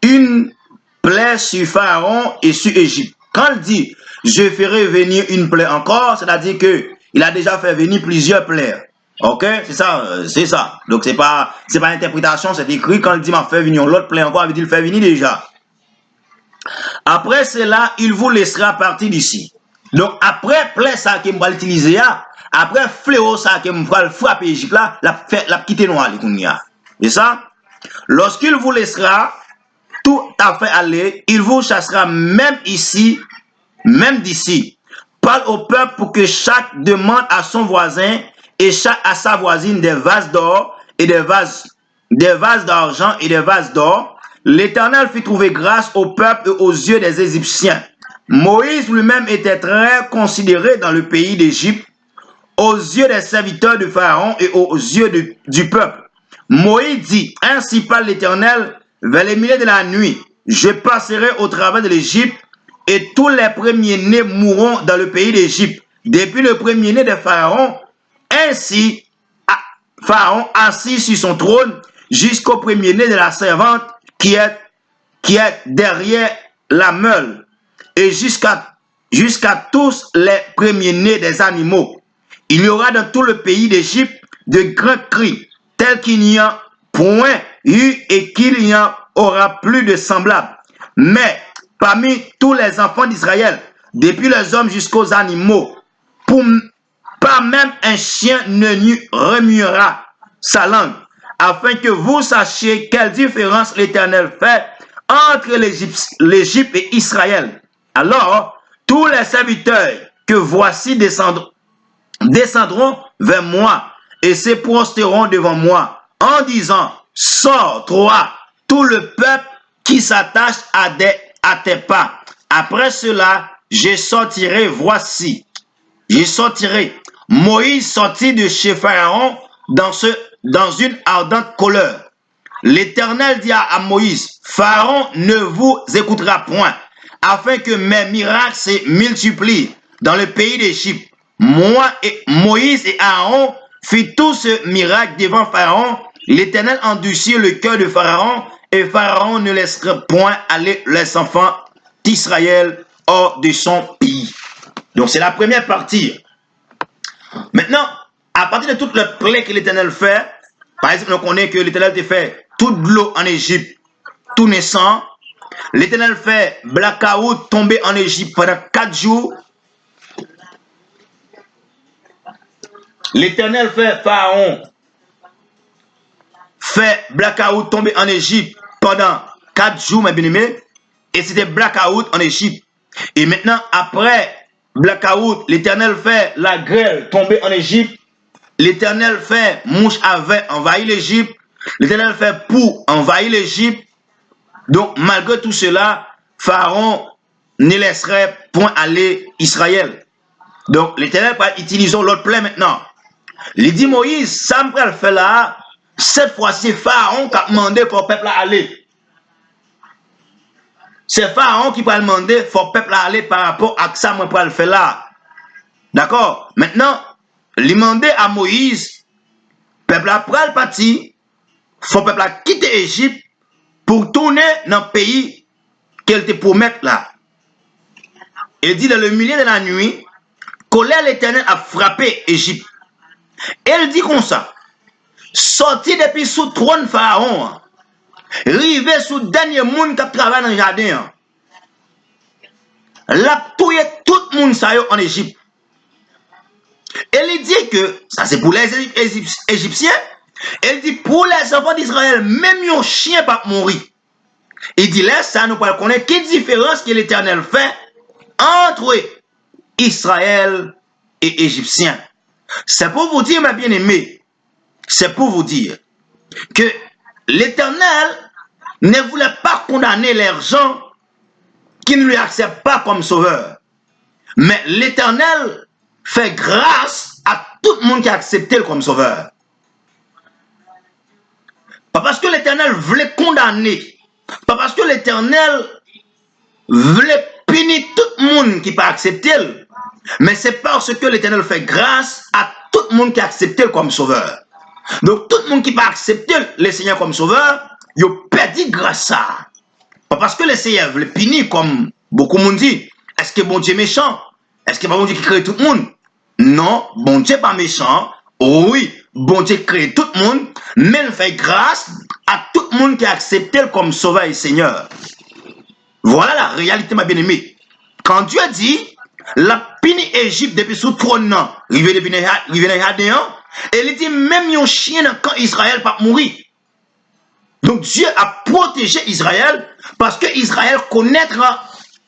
une plaie sur Pharaon et sur Égypte. Quand il dit, je ferai venir une plaie encore, c'est-à-dire que il a déjà fait venir plusieurs plaies. Ok, c'est ça, c'est ça. Donc c'est pas interprétation, c'est écrit quand il dit m'a fait venir l'autre plaie encore, il veut dire le fait venir déjà. Après cela, il vous laissera partir d'ici. Donc après plaie ça qui va l'utiliser, après fléau ça qui va frapper Égypte là, la quitter noir les kounia. Et ça, lorsqu'il vous laissera tout à fait aller, il vous chassera même ici, même d'ici. Parle au peuple pour que chaque demande à son voisin et chaque à sa voisine des vases d'or et des vases d'argent et des vases d'or. L'Éternel fit trouver grâce au peuple et aux yeux des Égyptiens. Moïse lui-même était très considéré dans le pays d'Égypte, aux yeux des serviteurs de Pharaon et aux yeux du peuple. Moïse dit, ainsi parle l'Éternel, vers les milieux de la nuit, je passerai au travers de l'Égypte, et tous les premiers-nés mourront dans le pays d'Égypte, depuis le premier-né de Pharaon, ainsi Pharaon assis sur son trône, jusqu'au premier-né de la servante qui est derrière la meule, et jusqu'à tous les premiers-nés des animaux. Il y aura dans tout le pays d'Égypte de grands cris, tels qu'il n'y a point eu et qu'il n'y en aura plus de semblables. Mais parmi tous les enfants d'Israël, depuis les hommes jusqu'aux animaux, pas même un chien ne remuera sa langue, afin que vous sachiez quelle différence l'Éternel fait entre l'Égypte et Israël. Alors, tous les serviteurs que voici descendront vers moi et se prosteront devant moi en disant, sors, toi, tout le peuple qui s'attache à tes pas. Après cela, je sortirai, voici, je sortirai. Moïse sortit de chez Pharaon dans une ardente colère. L'Éternel dit à Moïse, Pharaon ne vous écoutera point, afin que mes miracles se multiplient dans le pays d'Égypte. Moïse et Aaron firent tout ce miracle devant Pharaon. L'Éternel endurcit le cœur de Pharaon, et Pharaon ne laissera point aller les enfants d'Israël hors de son pays. Donc c'est la première partie. Maintenant, à partir de toutes les plaies que l'Éternel fait, par exemple, on connaît que l'Éternel te fait toute l'eau en Égypte, tout naissant. L'Éternel fait blackout tomber en Égypte pendant 4 jours. L'Éternel fait Pharaon fait blackout tomber en Égypte pendant 4 jours, mes bien-aimés. Et c'était blackout en Égypte. Et maintenant, après blackout, l'Éternel fait la grêle tomber en Égypte. L'Éternel fait mouche avec envahir l'Égypte. L'Éternel fait pour envahir l'Égypte. Donc, malgré tout cela, Pharaon ne laisserait point aller Israël. Donc, l'Éternel va utiliser l'autre plaie maintenant. Il dit Moïse, ça me le fait là. Cette fois-ci, Pharaon qui a demandé pour le peuple aller. C'est Pharaon qui va demander pour le peuple aller par rapport à ça, moi pour le faire là. D'accord? Maintenant, il demandait à Moïse, peuple après le parti, faut peuple a quitter l'Égypte pour tourner dans le pays qu'elle te promet là. Il dit dans le milieu de la nuit, colère l'Éternel a frappé l'Égypte. Elle dit comme ça, sorti depuis sous trône Pharaon, rivé sous dernier monde qui travaille dans le jardin, l'a tué tout le monde en Égypte. Elle dit que, ça c'est pour les Égyptiens, elle dit pour les enfants d'Israël, même un chien pas mourir. Il dit là, ça nous pas connaître quelle différence que l'Éternel fait entre Israël et Égyptiens. C'est pour vous dire, mes bien-aimés, c'est pour vous dire que l'Éternel ne voulait pas condamner les gens qui ne lui acceptent pas comme sauveur. Mais l'Éternel fait grâce à tout le monde qui a accepté comme sauveur. Pas parce que l'Éternel voulait condamner, pas parce que l'Éternel voulait punir tout le monde qui n'a pas accepté, mais c'est parce que l'Éternel fait grâce à tout le monde qui a accepté comme sauveur. Donc tout le monde qui n'a pas accepté le Seigneur comme sauveur, il a perdu grâce à. Pas parce que le Seigneur veut punir comme beaucoup de monde dit. Est-ce que bon Dieu est méchant? Est-ce que bon Dieu qui crée tout le monde? Non, bon Dieu n'est pas méchant. Oui, bon Dieu crée tout le monde, mais il fait grâce à tout le monde qui a accepté comme sauveur et Seigneur. Voilà la réalité, ma bien-aimée. Quand Dieu dit, la puni Égypte depuis sous trône, il il dit même un chien quand Israël pas mourir. Donc Dieu a protégé Israël parce que Israël connaîtra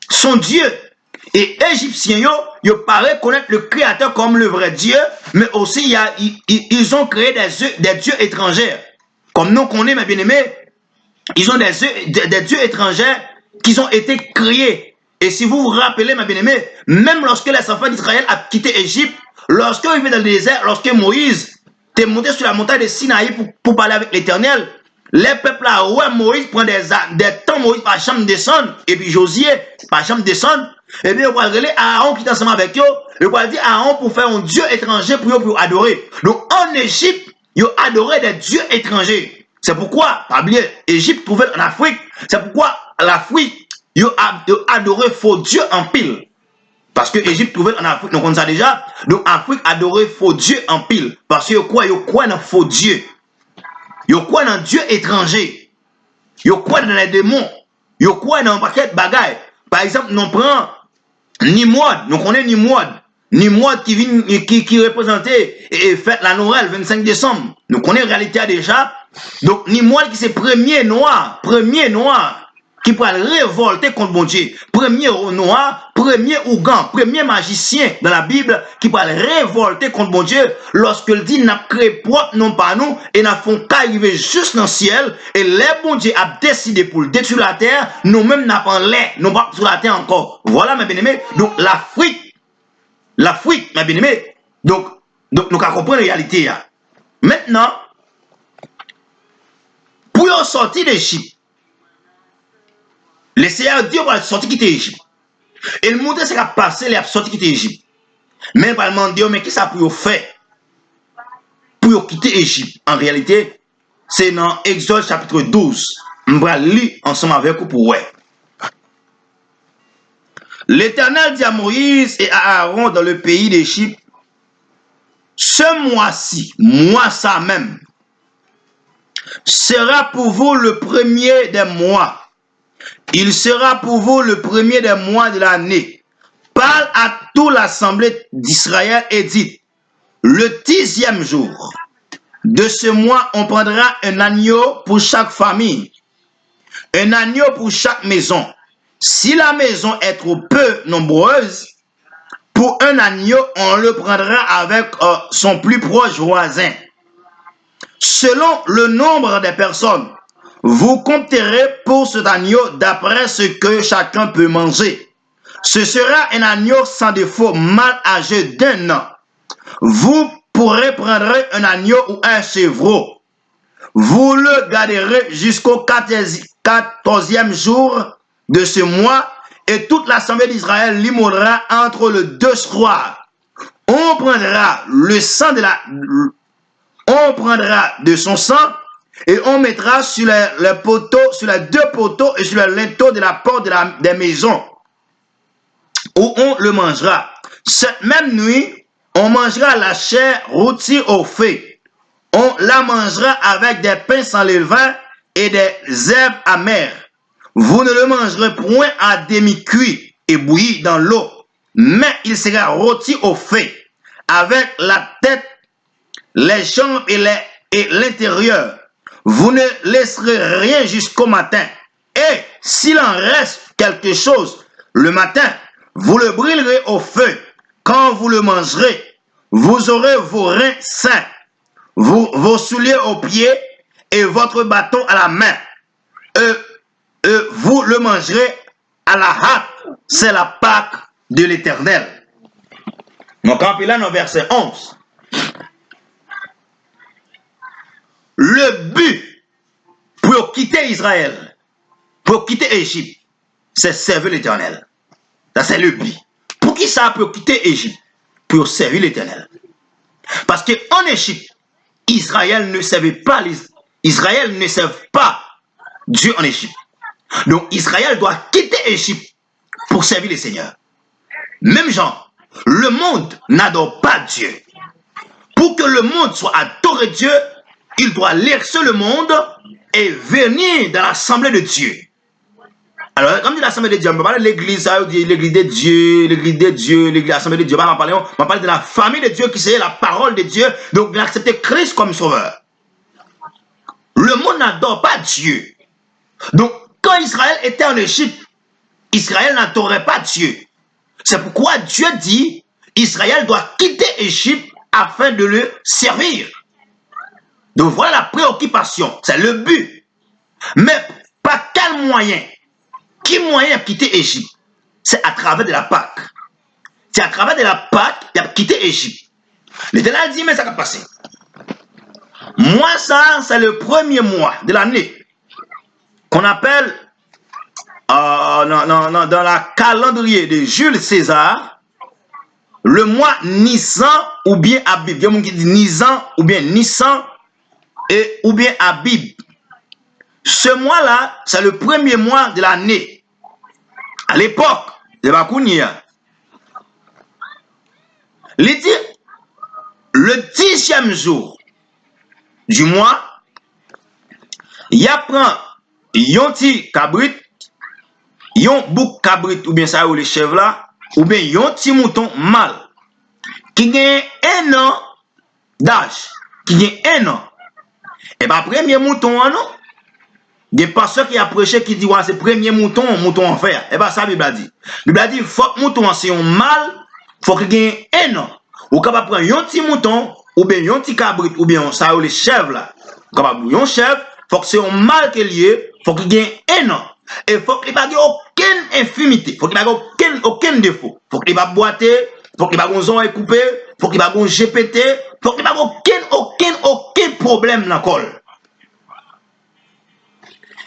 son Dieu. Et Égyptiens, ils paraissent connaître le Créateur comme le vrai Dieu, mais aussi ils ont créé des dieux étrangers. Comme nous connaissons, mes bien-aimés, ils ont des dieux étrangers qui ont été créés. Et si vous vous rappelez, mes bien-aimés, même lorsque les enfants d'Israël ont quitté Égypte, lorsqu'ils étaient dans le désert, lorsque Moïse était monté sur la montagne de Sinaï pour parler avec l'Éternel, les peuples là, ouais, Moïse prend des temps, Moïse par chambre descendre, et puis Josué par chambre descendre, et bien, on va regarder Aaron qui est ensemble avec eux, et on va dire Aaron pour faire un dieu étranger pour adorer. Donc en Égypte, ils adoraient des dieux étrangers. C'est pourquoi, pas oublier, Égypte trouvait en Afrique, c'est pourquoi l'Afrique, ils adoraient faux dieux en pile. Parce que Égypte trouvait en Afrique, donc on sait déjà, donc Afrique adorait faux dieux en pile. Parce que ils croient dans faux dieux. Ils croient dans Dieu étranger. Ils croient dans les démons. Yo quoi dans un paquet de bagailles. Par exemple, nous prenons Nimrod, nous connaissons Nimrod. Nimrod qui représentait et fête la Noël 25 décembre. Nous connaissons la réalité déjà. Donc Nimrod qui c'est premier noir qui peut révolter contre bon Dieu. Premier noir, premier ougan, premier magicien dans la Bible qui peut révolter contre bon Dieu lorsque il dit n'a créé propre non pas nous et n'a font qu'arriver juste dans le ciel et les bon Dieu a décidé pour détruire la terre, nous-mêmes n'a pas l'air, nous pas sur la terre encore. Voilà mes bien-aimés. Donc l'Afrique, mes bien-aimés. Donc nous comprenons la réalité là. Maintenant, pour sortir d'Égypte, le Seigneur Dieu va sortir quitter l'Égypte. Et le monde c'est qu'à passer, il a sorti quitter l'Égypte. Mais il va demander, mais qu'est-ce que ça pour faire pour quitter l'Égypte? En réalité, c'est dans Exode chapitre 12. On va lire ensemble avec vous pour ouais. L'Éternel dit à Moïse et à Aaron dans le pays d'Égypte, ce mois-ci, moi ça même, sera pour vous le premier des mois. Il sera pour vous le premier des mois de l'année. Parle à toute l'assemblée d'Israël et dites, le 10e jour de ce mois, on prendra un agneau pour chaque famille, un agneau pour chaque maison. Si la maison est trop peu nombreuse, pour un agneau, on le prendra avec son plus proche voisin. Selon le nombre des personnes, vous compterez pour cet agneau d'après ce que chacun peut manger. Ce sera un agneau sans défaut, mâle âgé d'1 an. Vous pourrez prendre un agneau ou un chevreau. Vous le garderez jusqu'au 14e jour de ce mois et toute l'assemblée d'Israël l'immolera entre le 2 soirs. On prendra le sang de son sang et on mettra sur les poteaux, sur les 2 poteaux et sur le linteau de la porte des maisons où on le mangera. Cette même nuit, on mangera la chair rôtie au feu. On la mangera avec des pains sans levain et des herbes amères. Vous ne le mangerez point à demi-cuit et bouilli dans l'eau, mais il sera rôti au feu, avec la tête, les jambes et l'intérieur. Vous ne laisserez rien jusqu'au matin. Et s'il en reste quelque chose le matin, vous le brûlerez au feu. Quand vous le mangerez, vous aurez vos reins sains, vos souliers aux pieds et votre bâton à la main. Vous le mangerez à la hâte. C'est la Pâque de l'Éternel. Donc, en là, dans verset 11. Le but pour quitter Israël, pour quitter Égypte, c'est servir l'Éternel. Ça, c'est le but. Pour qui ça pour quitter Égypte? Pour servir l'Éternel. Parce qu'en Égypte, Israël ne servait pas Dieu en Égypte. Donc Israël doit quitter Égypte pour servir le Seigneur. Même genre, le monde n'adore pas Dieu. Pour que le monde soit adoré Dieu, il doit laisser le monde et venir dans l'assemblée de Dieu. Alors, comme dit l'assemblée de Dieu, on va parler de l'église, l'église de Dieu, l'église, l'assemblée de Dieu. On va parler de la famille de Dieu qui c'est la parole de Dieu, donc d'accepter Christ comme sauveur. Le monde n'adore pas Dieu. Donc, quand Israël était en Égypte, Israël n'adorait pas Dieu. C'est pourquoi Dieu dit, Israël doit quitter Égypte afin de le servir. Donc voilà la préoccupation, c'est le but. Mais par quel moyen? Qui moyen de quitter Égypte? C'est à travers de la Pâque. C'est à travers de la Pâque qu'il a quitté Égypte. L'Éternel dit, mais ça va passer. Moi, ça, c'est le premier mois de l'année qu'on appelle dans la calendrier de Jules César, le mois Nissan ou bien Abib. Il y a quelqu'un qui dit Nisan ou bien Nissan ou bien Abib. Ce mois-là, c'est le premier mois de l'année. À l'époque de Bakounia. Il dit, le 10e jour du mois, il y a pris Yonti Kabrit yon bouc cabrit ou bien ça ou les chèvres là, ou bien yon petit mouton mâle qui gagne 1 an d'âge, qui gagne 1 an. Et bien premier mouton non, des pasteurs qui a prêché qui dit ouais, c'est premier mouton en fer. Et bien ça Bible a dit. Bible a dit faut mouton c'est un mâle, faut qu'il gagne 1 an. Ou capable prendre un petit mouton ou bien un petit cabrit ou bien ça ou les chèvres là. Capable un chèvre, faut que c'est un mâle qui est lié, faut qu'il gagne 1 an. Et faut qu'il n'y ait aucune infimité, faut qu'il n'y ait aucun défaut. Faut qu'il n'y ait pas boiter, faut qu'il n'y ait pas de coupé, faut qu'il n'y ait pas de GPT, faut qu'il n'y ait aucun problème dans le col.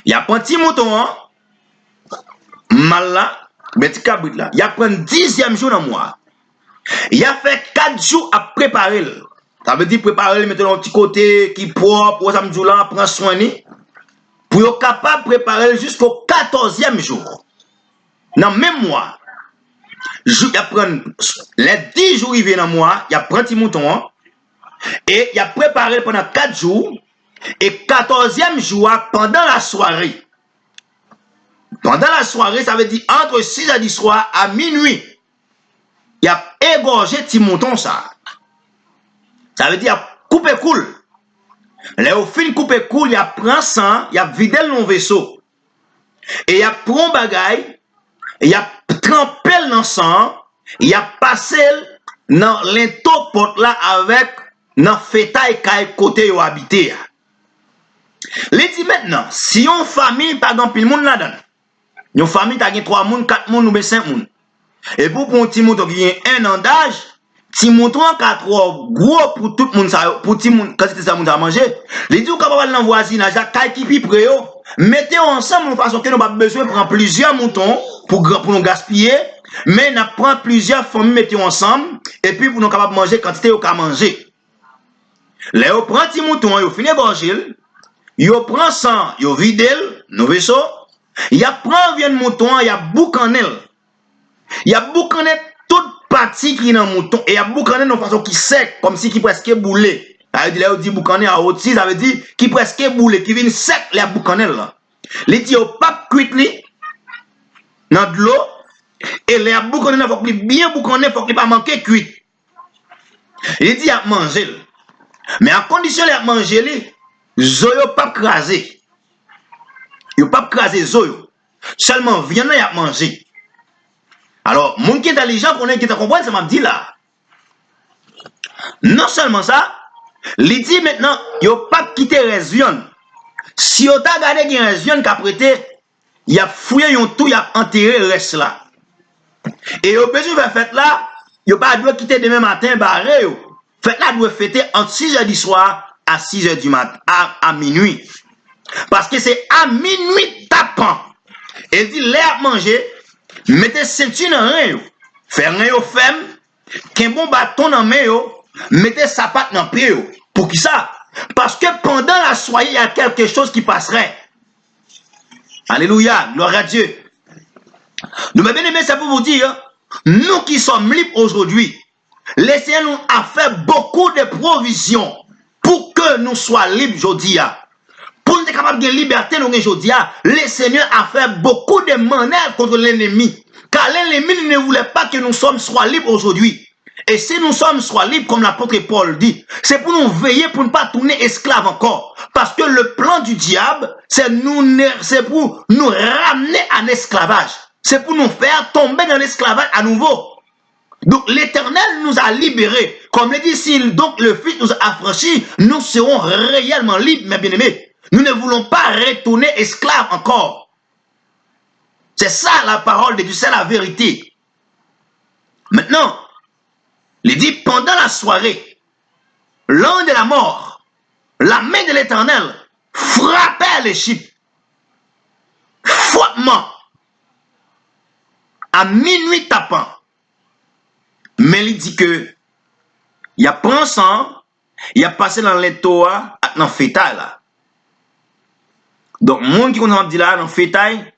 Il y a un petit mouton, hein, mal là, petit cabrit là, il y a un 10e jour dans le mois. Il a fait 4 jours à préparer. Ça veut dire préparer, mettre dans un petit côté qui est propre, pour samedi là, prendre soin de pour être capable de préparer jusqu'au 14e jour. Dans le même mois, les 10 jours il vient dans le mois, il y a un petit mouton, et il a préparé pendant 4 jours, et 14e jour, pendant la soirée. Pendant la soirée, ça veut dire entre 6h du soir à minuit, il a égorgé petit mouton ça. Ça veut dire coupé cool. Là, au fin coupé cool, il a pris sang, il a vidé le vaisseau. Et il a pris un bagage, il a trempé dans le sang, il a passé dans l'intopot là avec dans fétail côté où habité. Les dit maintenant, si une famille, par exemple, le monde là-dedans, une famille, tu as 3 personnes, 4 personnes ou 5 personnes. Et pour un petit mouton qui a 1 an d'âge, petit mouton qui a trop gros pour tout le monde, pour petit monde, quand c'est ça monde à manger, les dit capable dans le voisinage, la qui pipe mettez ensemble de façon que nous pas besoin de prendre plusieurs moutons pour nous gaspiller, mais nous prenons plusieurs familles mettez ensemble et puis pour nous capable manger quantité au qu'à manger. Là, on prend petit mouton, on finit gorgé, on prend sang, on vide nos vaisseaux, il y a prend viande mouton, il y a boucanel. Il y a boucanel toute partie qui est dans le mouton et il y a boucanel de façon qui sec comme si qui presque boulé. Ça veut dire là on dit boucanel à haute ça veut dire qui presque boulé qui vient sec les boucanel là. Les dit au pas cuit dans de l'eau et les boucanel faut qu'il bien boucanel faut qu'il pas manquer cuit. Il dit à manger. Mais à condition de manger les zoyo pas craser. Yo pas craser zoyo. Seulement viande y a manger. Alors, mon qui est intelligent, qui te comprend, ça m'a dit là. Non seulement ça, il dit maintenant, il n'a pas quitté les viandes. Si on t'a gardé les viandes qui a prêté, il a fouillé un tout, il a enterré le reste là. Et au besoin de faire fête là, il n'a pas dû quitter demain matin, barré. Fête là doit fêter entre 6h du soir à 6h du matin, à minuit. Parce que c'est à minuit tapant. Il dit, l'air manger. Mettez ceinture dans rien, faire rien ferme, qu'un bon bâton dans main, mettez sapat dans pied. Pour qui ça? Parce que pendant la soirée, il y a quelque chose qui passerait. Alléluia, gloire à Dieu. Nous, mes bien-aimés, c'est pour vous dire, nous qui sommes libres aujourd'hui, le Seigneur nous a fait beaucoup de provisions pour que nous soyons libres aujourd'hui. Pour nous être capables de liberté aujourd'hui, le Seigneur a fait beaucoup de manœuvres contre l'ennemi. Car l'ennemi ne voulait pas que nous soyons libres aujourd'hui. Et si nous sommes libres, comme l'apôtre Paul dit, c'est pour nous veiller pour ne pas tourner esclaves encore. Parce que le plan du diable, c'est pour nous ramener en esclavage. C'est pour nous faire tomber dans l'esclavage à nouveau. Donc l'Éternel nous a libérés. Comme le dit, si donc le Fils nous a affranchis, nous serons réellement libres, mes bien-aimés. Nous ne voulons pas retourner esclaves encore. C'est ça la parole de Dieu, c'est la vérité. Maintenant, il dit pendant la soirée, l'ange de la mort, la main de l'Éternel frappait l'Égypte. Fortement. À minuit tapant. Mais il dit que il a pris sang, il a passé dans l'étoile, dans le fétail là. Donc, monde qui connaît dit là, dans le fétail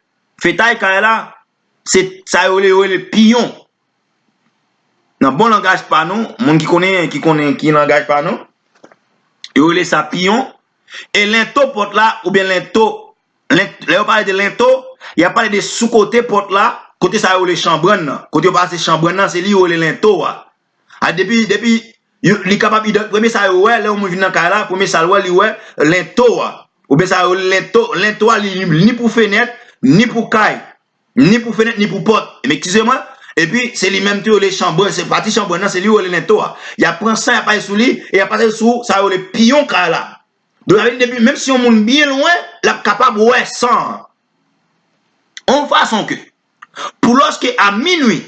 quand elle là, c'est ça le pion. Dans bon langage pas nous, monde qui langage pas nous, il ça pion et l'into porte là ou bien l'into, là on parle de l'into, il y a parlé de sous-côté porte là, côté ça les chambrannes, côté passer chambrannes, c'est lui où les linteaux. Depuis il est capable de premier ça ouais là on vient dans cas là, premier ça ouais lui ouais linteau. Ou bien ça linteau ni pour fenêtre, ni pour caille, ni pour fenêtre, ni pour porte. Mais excusez-moi, et puis c'est lui même les chambrannes, c'est parti chambrannes, c'est lui où les linteaux. Il a prend ça, il a pas sous lui et il a passé sous ça les pions cas là. Donc, depuis, même si on monte bien loin, la capable ouais sans. En façon que, pour lorsque à minuit,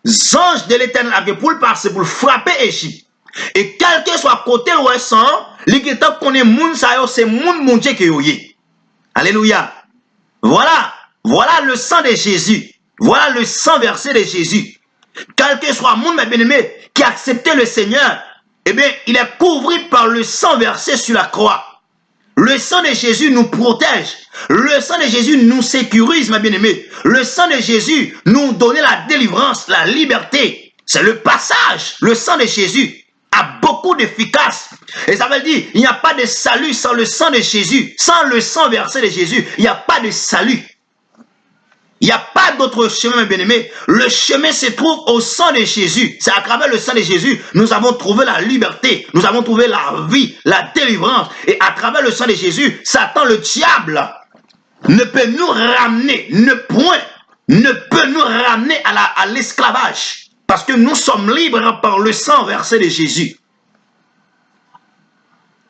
anges de l'éternel avaient pour le passer, pour le frapper Égypte, et quel que soit côté ouais sans, l'équitable qu'on est moun ça c'est moun Dieu qui est. Alléluia. Voilà le sang de Jésus. Voilà le sang versé de Jésus. Quel que soit moun, mes bien-aimés, qui a accepté le Seigneur, eh bien, il est couvert par le sang versé sur la croix. Le sang de Jésus nous protège. Le sang de Jésus nous sécurise, mes bien-aimés. Le sang de Jésus nous donne la délivrance, la liberté. C'est le passage. Le sang de Jésus a beaucoup d'efficace. Et ça veut dire, il n'y a pas de salut sans le sang de Jésus. Sans le sang versé de Jésus, il n'y a pas de salut. Il n'y a pas d'autre chemin, mes bien-aimés. Le chemin se trouve au sang de Jésus. C'est à travers le sang de Jésus, nous avons trouvé la liberté. Nous avons trouvé la vie, la délivrance. Et à travers le sang de Jésus, Satan, le diable, ne peut nous ramener, ne peut nous ramener à l'esclavage. Parce que nous sommes libres par le sang versé de Jésus.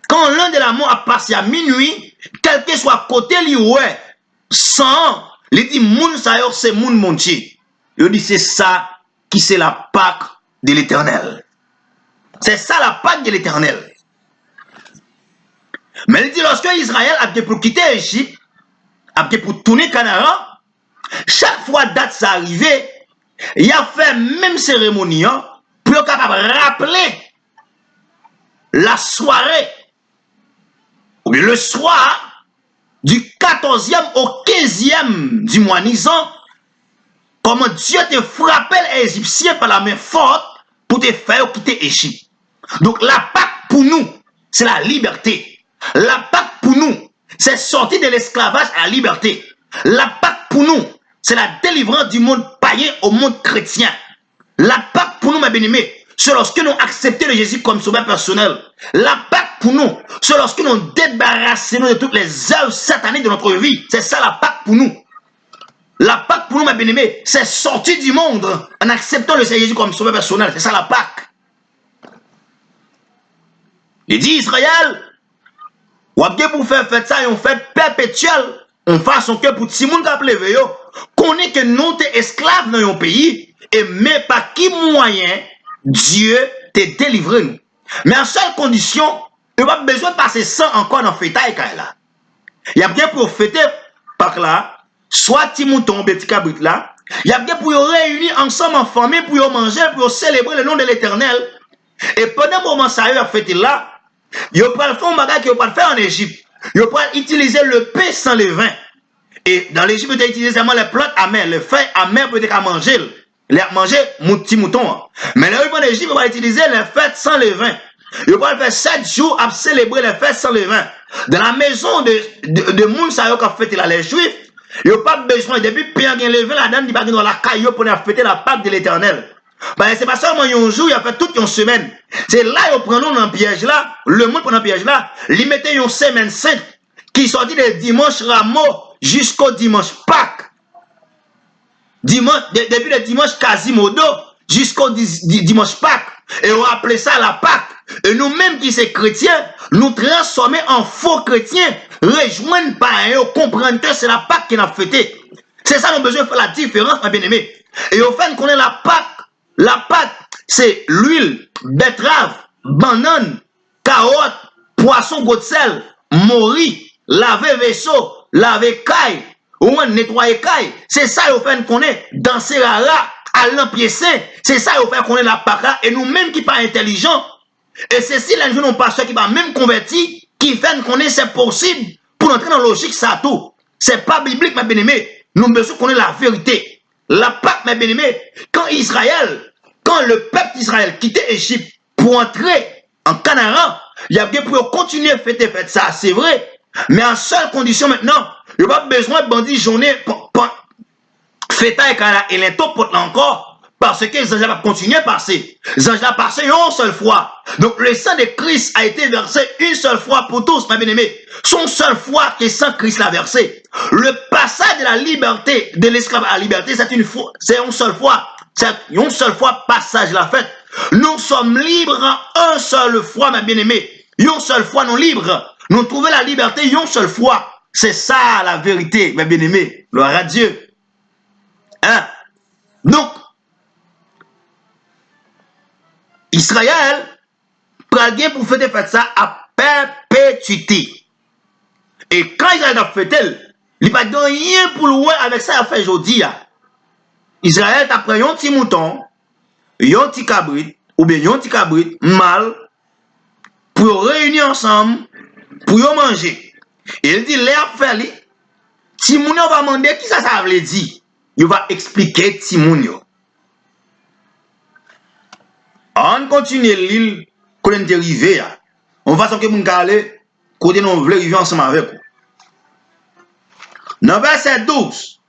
Quand l'un de la mort a passé à minuit, quel que soit côté lui, ouais, sang, il dit, moun sa yo, c'est moun mon Dieu. Il dit, c'est ça qui c'est la Pâque de l'Éternel. C'est ça la Pâque de l'Éternel. Mais il dit, lorsque Israël a pour quitter l'Égypte, a pour tourner Canaan, chaque fois date ça arrivait, il a fait même cérémonie pour être capable de rappeler la soirée, ou bien le soir, du 14e au 15e du mois Nisan, comment Dieu te frappait les Égyptiens par la main forte pour te faire quitter l'Égypte. Donc la Pâque pour nous, c'est la liberté. La Pâque pour nous, c'est sortir de l'esclavage à la liberté. La Pâque pour nous, c'est la délivrance du monde païen au monde chrétien. La Pâque pour nous, mes bien-aimés, c'est lorsque nous acceptons Jésus comme sauveur personnel. La Pâque pour nous, c'est lorsque nous débarrassons de toutes les œuvres sataniques de notre vie. C'est ça la Pâque pour nous. La Pâque pour nous, mes bien-aimés, c'est sortir du monde en acceptant le Seigneur Jésus comme sauveur personnel. C'est ça la Pâque. Il dit Israël, ou bien pour faire ça, et on fait perpétuel, en façon que pour tout le monde appelé, qu'on est que nous sommes esclaves dans un pays, et mais par qui moyen Dieu t'a délivré nous. Mais en seule condition, il n'y a pas besoin de passer ça encore dans le fétail. Il y a bien pour fêter par là, soit petit mouton, petit cabrit là, il y a bien pour réunir ensemble en famille, pour manger, pour célébrer le nom de l'Éternel. Et pendant le moment ça y a fêté là, il n'y a pas le faire un bagage qu'il n'y a pas le faire en Égypte. Il n'y a pas utiliser le pain sans levain. Et dans l'Égypte, il y a utilisé seulement les plantes amères, les feuilles amères pour être manger. Les manger petit mouton. Mais là, en Égypte, on va utiliser les fêtes sans levain. Il va faire 7 jours à célébrer les fêtes sans levain. Dans la maison de Mounsayo qui a fêté là, les Juifs, il n'y a pas besoin, depuis Pierre a levé la dame, il va dans la caillou pour fêter la Pâque de l'Éternel. Ben, c'est pas seulement un jour, il a fait toute une semaine. C'est là, ils prennent dans le piège là, le monde prend un piège là, ils mettent une semaine sainte qui sortit de dimanche Rameau jusqu'au dimanche Pâques. Dimanche, depuis le dimanche Quasimodo jusqu'au dimanche Pâques. Et on appelait ça la Pâque. Et nous-mêmes qui sommes chrétiens, nous transformer en faux chrétiens, rejoindre par eux, comprendre que c'est la Pâque qui a fêté. C'est ça, nous avons besoin de faire la différence, mes bien-aimés. Et au fait, qu'on est la Pâque. La Pâque, c'est l'huile, betterave, banane, carotte, poisson, gros de sel, mori, laver vaisseau, laver caille, ou nettoyer caille. C'est ça, au fait, qu'on est danser là, à l'empied saint. C'est ça, au fait, qu'on est la Pâque. Et nous-mêmes qui pas intelligents, et c'est si les gens n'ont pas qui va même converti, qui fait qu'on est, c'est possible pour entrer dans la logique, ça tout. C'est pas biblique, mes bien-aimés. Nous devons connaître la vérité. La Pâque, mes bien-aimés, quand le peuple d'Israël quittait l'Égypte pour entrer en Canaan, il y a bien pour continuer à fêter ça, c'est vrai. Mais en seule condition maintenant, Il n'y a pas besoin de bandit journée fêta et l'into pour encore. Parce que les anges vont continuer à passer. Les anges vont passer une seule fois. Donc le sang de Christ a été versé une seule fois pour tous, ma bien-aimé. Son seule fois que le sang de Christ l'a versé. Le passage de la liberté, de l'esclave à la liberté, c'est une seule fois. C'est une seule fois passage la fête. Nous sommes libres en une seule fois, ma bien-aimé. Une seule fois, nous libres. Nous trouvons la liberté une seule fois. C'est ça la vérité, ma bien-aimé. Gloire à Dieu. Hein? Donc, Israël, pral pour faire ça à perpétuité. Et quand Israël a fait tel, il n'y a pas rien pour loin avec ça à faire aujourd'hui. Israël a pris un petit mouton, un petit cabrit, ou bien un petit cabrit, mâle, pour réunir ensemble, pour manger. Et il dit, l'air fait, si moun va demander qui ça veut dire, il va expliquer si moun. On continue l'île qu'on est arrivé. On va sortir mon aller côté nous voulons vivre ensemble avec vous. Dans verset 12,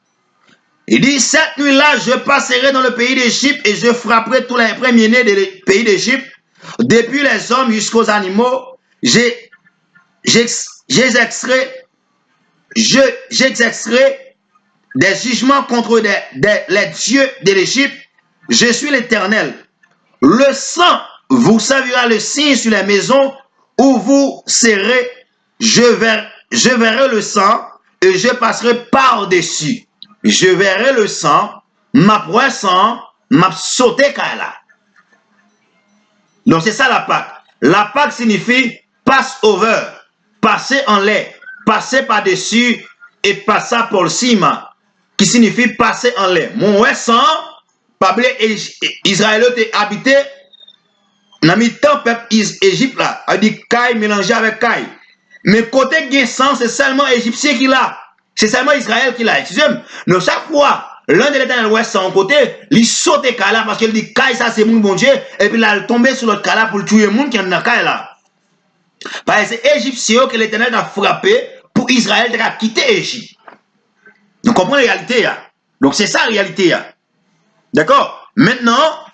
il dit, cette nuit-là, je passerai dans le pays d'Égypte et je frapperai tous les premiers-nés du pays d'Égypte, depuis les hommes jusqu'aux animaux. J'exercerai des jugements contre les dieux de l'Égypte. Je suis l'Éternel. Le sang vous servira le signe sur les maisons où vous serez. Je verrai le sang et je passerai par-dessus. Je verrai le sang, ma poisson, ma sauté là. Donc c'est ça la Pâque. La Pâque signifie pass over, passer en lait, passer par-dessus et passer par le cima, qui signifie passer en lait. Mon sang, Israël était habité dans le temps peuple Égypte là, a dit caille mélangé avec caille. Mais côté gain sang, c'est seulement égyptien qui l'a. C'est seulement Israël qui l'a. Excusez-moi. Donc chaque fois, l'un de l'Éternel ouest son côté, il saute là parce qu'il dit caille ça c'est mon bon Dieu et puis là il tombe sur l'autre là pour tuer le monde qui est dans caille là. Parce que c'est égyptien que l'Éternel a frappé pour Israël de quitter Égypte. Donc comprenez la réalité là. Donc c'est ça la réalité là. D'accord? Maintenant,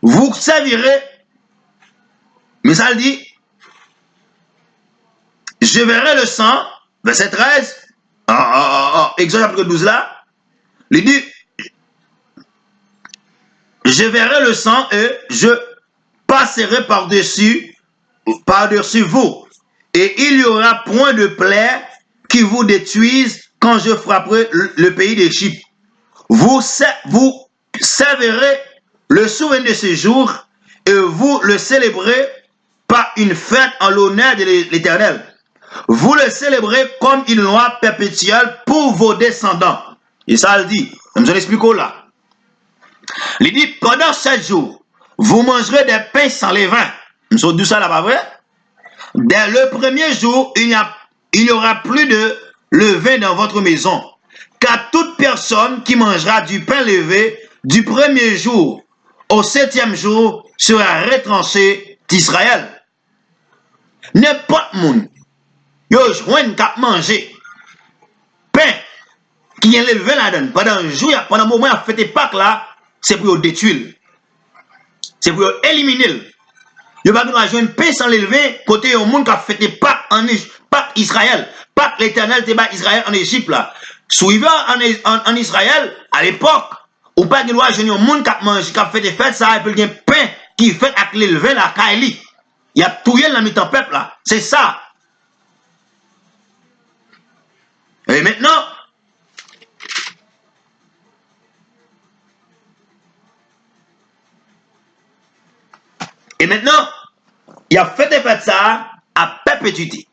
vous servirez, mais ça le dit, je verrai le sang, verset 13, Exode chapitre 12 là, il dit, je verrai le sang et je passerai par-dessus vous, et il y aura point de plaie qui vous détruise quand je frapperai le pays d'Égypte. Vous servirez le souvenir de ce jour et vous le célébrez par une fête en l'honneur de l'Éternel. Vous le célébrez comme une loi perpétuelle pour vos descendants. Et ça le dit. Je vous explique là. Il dit, pendant 7 jours, vous mangerez des pains sans levain. Je vous dis ça là, pas vrai? Dès le premier jour, il n'y aura plus de levain dans votre maison. Car toute personne qui mangera du pain levé du premier jour au 7e jour sera retranché d'Israël. N'importe monde, yo joine qu'à manger pain qui est levé là-dedans pendant un jour, pendant un moment, à fêter Pâques là, c'est pour détruire. C'est pour éliminer. Il va nous jouer une paix sans l'élever, côté au monde qui a fêté Pâques Israël. Pâques l'Éternel te bat Israël en Égypte là. Suivant en Israël, à l'époque, ou pas qu'il doit jouer un monde qui a mangé, qui a fait des fêtes, ça, et puis il y a un pain qui fait avec l'élevé là, Kaili. Il y a tout dans le mi-temps peuple là. C'est ça. Et maintenant, il a fait des fêtes ça à perpétuité.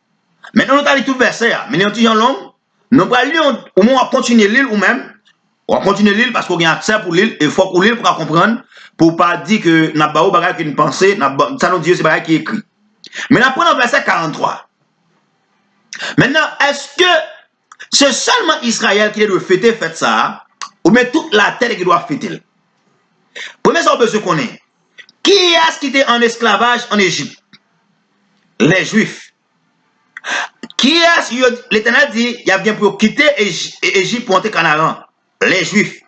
Maintenant, nous allons tout verser. Mais nous avons long. Nous allons au moins continuer l'île ou même. On va continuer l'île parce qu'on a accès pour l'île. Et il faut pour l'île pour comprendre. Pour ne pas dire que nous avons pas une pensée. Ça nous dit c'est pas qui est écrit. Mais nous prenons verset 43. Maintenant, est-ce que c'est seulement Israël qui doit fêter ça? Ou bien toute la terre qui doit fêter? Premier chose, on peut se connaître. Qui est-ce qui était en esclavage en Égypte? Les Juifs. Qui est, l'Éternel dit, il y a bien pour quitter Égypte pour entrer Canaan, les Juifs.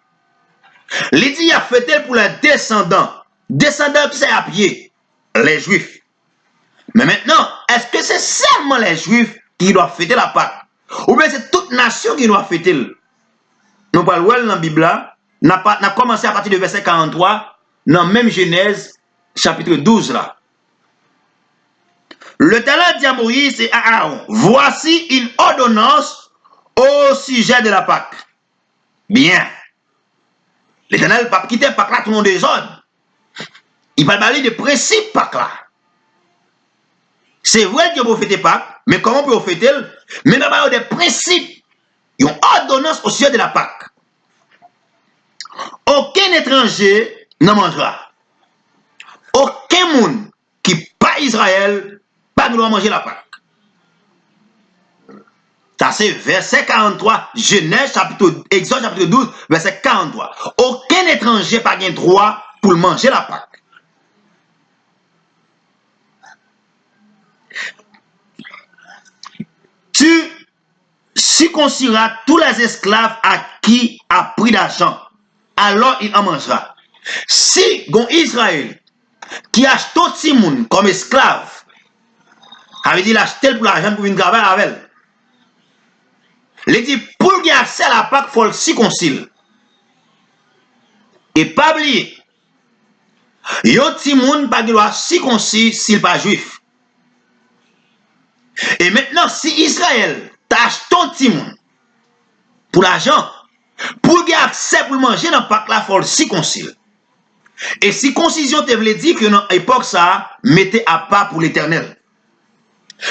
Il dit, il y a fêté pour les descendants. Descendants, c'est à pied, les Juifs. Mais maintenant, est-ce que c'est seulement les Juifs qui doivent fêter la Pâque? Ou bien c'est toute nation qui doit fêter? Nous parlons dans la Bible, n'a commencé à partir du verset 43, dans même Genèse, chapitre 12 là. L'Éternel dit à Moïse et à Aaron, voici une ordonnance au sujet de la Pâque. Bien. L'Éternel ne va pas quitter la Pâque là tout le monde des ordres. Il va parler de principes Pâque là. C'est vrai que vous fêtez Pâque, mais comment vous fêtez? Mais il va parler des principes. Une ordonnance au sujet de la Pâque. Aucun étranger n'en mangera. Aucun monde qui pas Israël pas doit manger la Pâque. Ça c'est verset 43, Genèse chapitre, Exode chapitre 12, verset 43. Aucun étranger n'a pas de droit pour manger la Pâque. Tu circonciras tous les esclaves à qui a pris d'argent, alors il en mangera. Si gon Israël qui achète tout le monde comme esclave, avait dit l'acheter pour l'argent pour une travailler avec elle. Il dit pour qu'il ait accès à la Pâque, il faut le circoncile. Et pas oublier, il y a un petit monde qui doit circoncile s'il n'est pas juif. Et maintenant, si Israël tâche ton petit monde pour l'argent, pour qu'il ait accès pour manger dans la Pâque, il faut le circoncile. Et circoncision te voulait dire que dans l'époque, ça mettait à part pour l'éternel.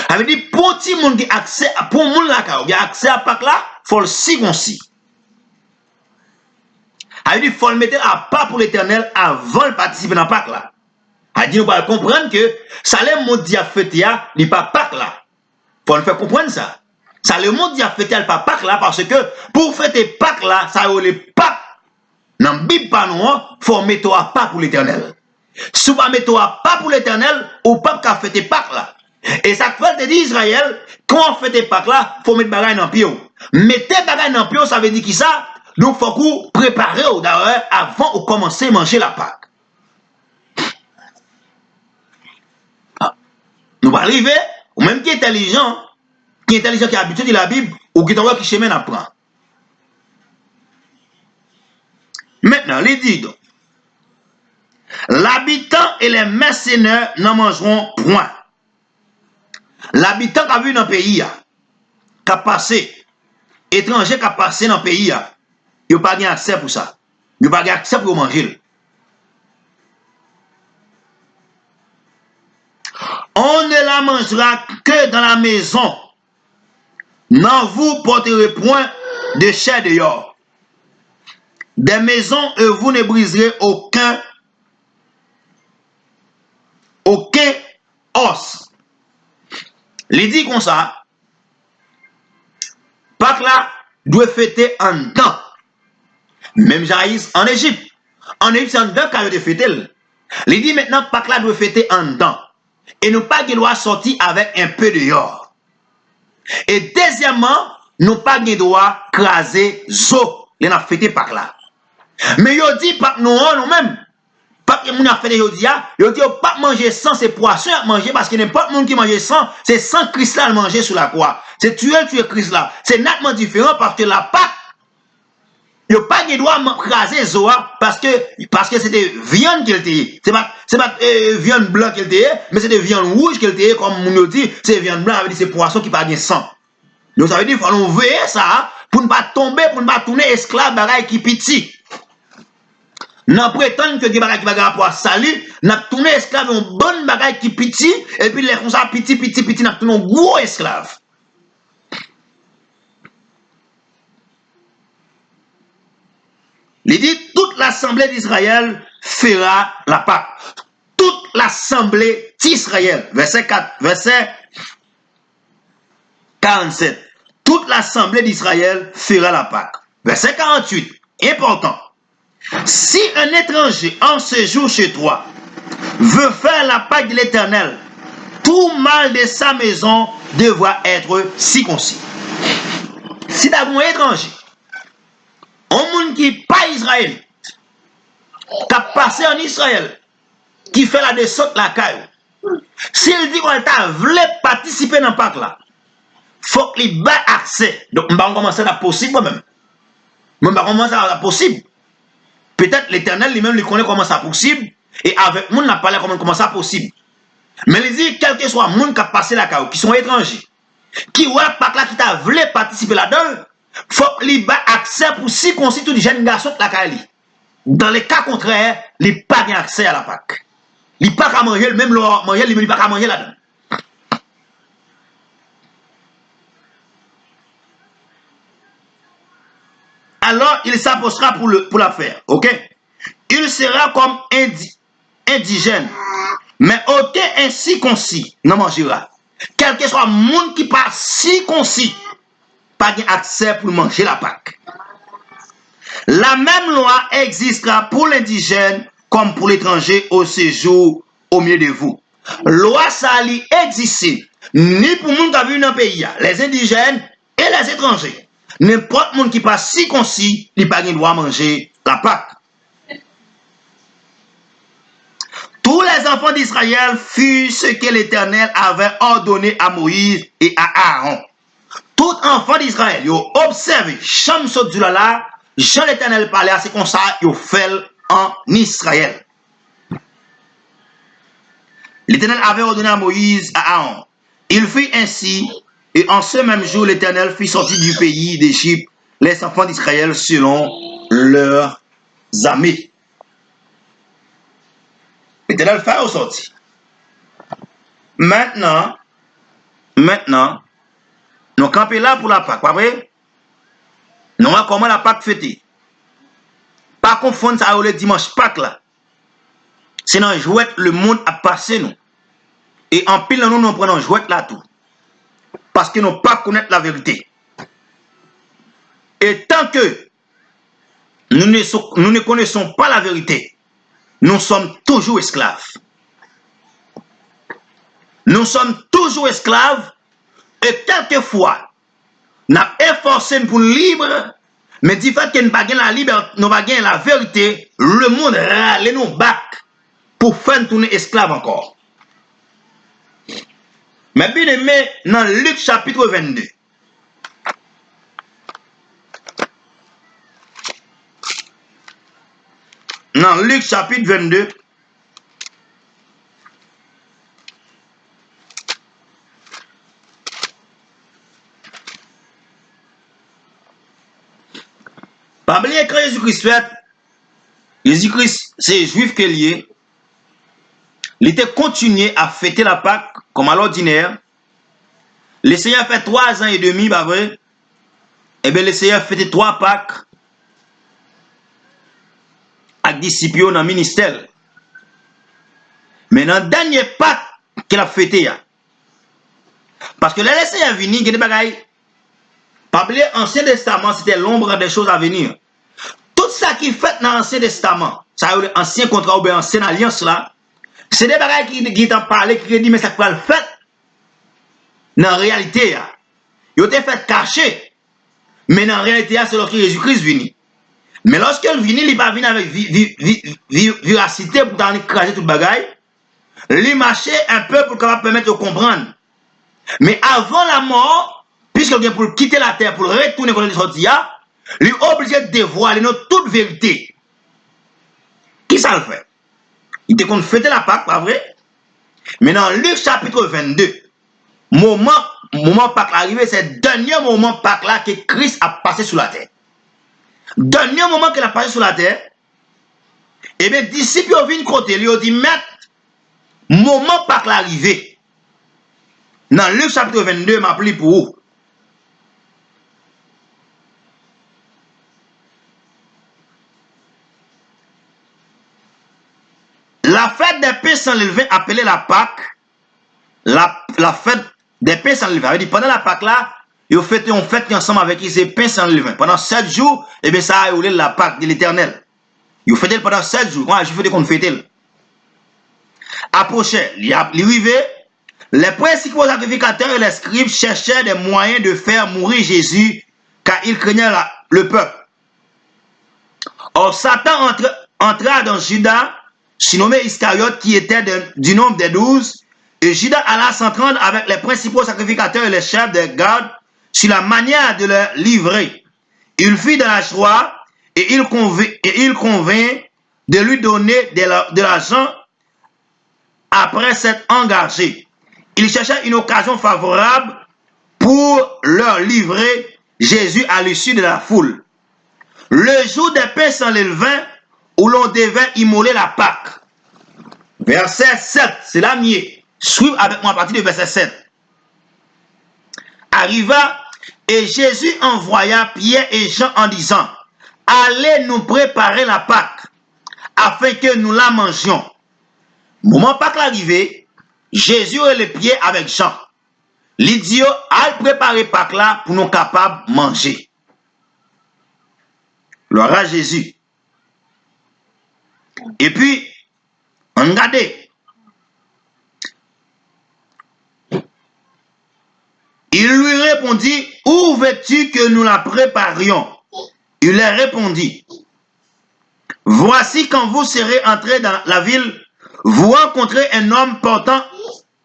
Ça veut dire pour petit monde qui a accès, pour le monde là, qui a accès à la Pâque là, il faut le circoncile. Ça veut dire qu'il faut le mettre à part pour l'éternel avant de participer dans la Pâque là. Ça veut dire qu'on va comprendre que ça le monde qui a fêté, il n'est pas Pâque là. Il faut le faire comprendre ça. Ça le monde qui a fêté, il n'est pas Pâque là, parce que pour fêter Pâque là, ça veut dire Pâque. Dans la Bible, il faut mettre à part pour l'éternel. Si vous ne mettez pas pour l'éternel, ou pas qu'à fêter Pâque là. Et ça fait dire Israël, quand on fait Pâques là, il faut mettre bagaille dans le pied. Mettez bagaille dans le pied, ça veut dire qui ça? Donc il faut que vous préparez d'ailleurs avant de commencer à manger la Pâque. Ah. Nous allons arriver, ou même qui est intelligent, qui est habitué de la Bible, ou qui est qui chemin à prendre. Maintenant, les dit donc, l'habitant et les mercenaires n'en mangeront point. L'habitant qui a vu dans le pays, qui a passé, étranger qui a passé dans le pays, il n'a pas accès pour ça. Il n'a pas accès pour manger. On ne la mangera que dans la maison. N'en vous porterez point de chair dehors. Des maisons, vous ne briserez aucun os. Il dit comme ça, Pâques là doit fêter en dedans. Même Jaïs en Égypte. En Égypte, c'est en dedans qu'il doit fêter. Il dit maintenant, Pâques là doit fêter en dedans. Et nous pas qu'il doit sortir avec un peu dehors. Et deuxièmement, nous pas qu'il doit craser zo. Il a fêté Pâques là. Mais il dit Pâques nous-mêmes. Pas que moun a fait aujourd'hui, il dit pas manger sans ces poissons à manger parce que n'importe monde qui mange sans, c'est sans Christ là à manger sur la croix. C'est tuer Christ là. C'est nettement différent parce que la Pâque, il n'y a pas de droit craser Zoa parce que c'est des viandes qu'il était. C'est pas viande blanche qu'il était, mais c'est des viandes rouges qu'il était, comme on dit, c'est viande blanche, avec ces poissons qui parlent de sang. Donc ça veut dire qu'il faut veiller ça pour ne pas tomber, pour ne pas tourner esclave bagaille qui petit. N'a prétendre que des bagages qui va rapport à salut, n'a tourné esclave un bon bagage qui petit, et puis les comme ça petit, n'a tourné un gros esclave. Il dit, toute l'assemblée d'Israël fera la Pâque. Toute l'assemblée d'Israël, verset 47. Toute l'assemblée d'Israël fera la Pâque. Verset 48, important. Si un étranger en séjour chez toi veut faire la Pâque de l'Éternel, tout mâle de sa maison devra être circoncis. Si tu as un étranger, un monde qui n'est pas israélite, qui a passé en Israël, qui fait la descente la caille, s'il dit qu'on t'a voulu participer dans le parc là, il faut qu'il ait accès. Donc, on va commencer à possible moi-même. On va commencer à possible. Peut-être l'Éternel lui-même lui connaît comment ça possible. Et avec nous, on a parlé comment ça possible. Mais il dit, quel que soit le monde qui a passé la caille, qui sont étrangers, qui voient le parc là, qui t'a voulu participer là-dedans, il faut qu'il ait accès pour circoncire tous les jeunes garçons de la caille. Dans les cas contraires, il n'a pas accès à la Pâque. Il n'a pas qu'à manger, même le manger, il n'a pas qu'à manger là-dedans. Alors, il s'apposera pour la faire. Ok? Il sera comme indigène. Mais aucun incirconcis ne mangera. Quel que soit le monde qui pas circoncis, pas accès pour manger la Pâque. La même loi existera pour l'indigène comme pour l'étranger au séjour au milieu de vous. Loi ça li existe ni pour monde qui vivent dans le pays, les indigènes et les étrangers. N'importe monde qui pas circoncis, il pas droit à manger la Pâque. Tous les enfants d'Israël furent ce que l'Éternel avait ordonné à Moïse et à Aaron. Tout enfant d'Israël, ils ont observé Cham Sodulala, Jean l'Éternel parlait, c'est comme ça, ils ont fait en Israël. L'Éternel avait ordonné à Moïse, à Aaron. Il fit ainsi, et en ce même jour, l'Éternel fit sortir du pays d'Égypte les enfants d'Israël selon leurs armées. L'Éternel fait sortir. Maintenant, nous campons là pour la Pâque, pas vrai? Nous voyons comment la Pâque fêtée. Pas confondre ça avec le dimanche Pâque là. C'est dans jouet le monde a passé nous. Et en pile nous prenons jouet là tout. Parce que nous ne pas connaître la vérité. Et tant que nous ne connaissons pas la vérité, nous sommes toujours esclaves. Nous sommes toujours esclaves et quelquefois, nous avons efforcé pour libre, mais du fait que nous n'avons pas la liberté, nous n'avons pas la vérité, le monde râle nous back pour faire tourner esclave encore. Mais bien aimé, dans Luc chapitre 22, dans Luc chapitre 22, pas bien quand Jésus-Christ fait, Jésus-Christ, c'est juif qu'il y est, il était continué à fêter la Pâque comme à l'ordinaire. Le Seigneur fait 3 ans et demi, pas vrai? Eh bien, le Seigneur fêtait 3 Pâques avec disciples dans le ministère. Mais dans le dernier Pâques qu'il a fêté, parce que le Seigneur est venu, il y a des bagailles. Pas oublier, l'Ancien Testament, c'était l'ombre des choses à venir. Tout ça qui fait dans l'Ancien Testament, ça veut dire ancien contrat ou bien ancienne alliance là, c'est des bagailles qui t'en parlent, qui disent mais ça peut le faire. Dans la réalité, ils ont été fait cacher. Mais dans la réalité, c'est lorsque Jésus-Christ vient. Mais lorsqu'il vient, il n'est pas venu avec vivacité pour t'en écraser toute bagaille. Il marchait un peu pour permettre de comprendre. Mais avant la mort, puisqu'il vient pour quitter la terre, pour retourner quand il est sorti, il est obligé de dévoiler toute vérité. Qui ça le fait? Il était qu'on fêtait la Pâque, pas vrai? Mais dans Luc chapitre 22, moment Pâque arrivé, c'est le dernier moment Pâque là que Christ a passé sur la terre. Dernier moment qu'il a passé sur la terre, et bien, disciples viennent côté, lui ont dit, maître, moment Pâque l'arrivée. Dans Luc chapitre 22, m'a appelé pour vous. La fête des pains sans levain, appelée la Pâque, la fête des pains sans levain. Pendant la Pâque là, ils fêtent ensemble avec ces pains sans levain. Pendant 7 jours, et bien ça a eu la Pâque de l'Éternel. Ils fêtent pendant 7 jours. Moi, je fais qu'on fête. Approchait, il arrivait, Les principaux sacrificateurs et les scribes cherchaient des moyens de faire mourir Jésus car ils craignaient le peuple. Or, Satan entra dans Judas, surnommé Iscariote, qui était du nombre des 12, et Judas alla s'entendre avec les principaux sacrificateurs et les chefs des gardes sur la manière de le livrer. Il fut dans la joie et il convint de lui donner de l'argent après s'être engagé. Il cherchait une occasion favorable pour leur livrer Jésus à l'issue de la foule. Le jour des pains sans levain, où l'on devait immoler la Pâque. Verset 7, c'est la mienne. Suivez avec moi à partir du verset 7. Arriva et Jésus envoya Pierre et Jean en disant, allez nous préparer la Pâque, afin que nous la mangions. Moment Pâque l'arrivée, Jésus et les pieds avec Jean. L'idiot a préparé Pâque là pour nous capables de manger. Gloire à Jésus. Et puis, regardez. Il lui répondit, où veux-tu que nous la préparions? Il leur répondit, voici quand vous serez entrés dans la ville, vous rencontrez un homme portant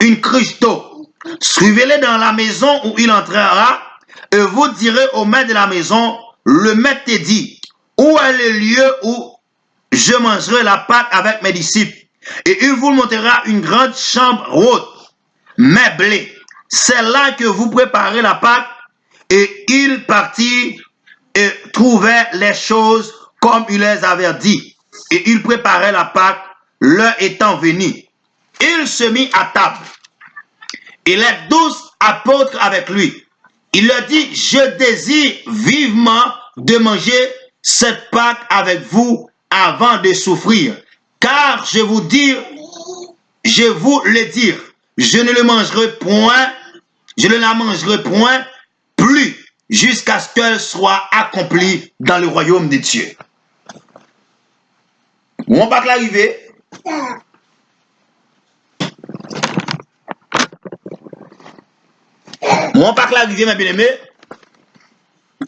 une cruche d'eau. Suivez-le dans la maison où il entrera, et vous direz au maître de la maison, le maître te dit, où est le lieu où je mangerai la Pâque avec mes disciples? Et il vous montrera une grande chambre haute, meublée. C'est là que vous préparez la Pâque. Et il partit et trouvait les choses comme il les avait dit. Et il préparait la Pâque, l'heure étant venue. Il se mit à table. Et les 12 apôtres avec lui. Il leur dit, je désire vivement de manger cette Pâque avec vous avant de souffrir. Car je vous le dis, je ne la mangerai point plus jusqu'à ce qu'elle soit accomplie dans le royaume de Dieu. Mon Pâque l'arrivée. Mon Pâque l'arrivée, mes bien-aimés.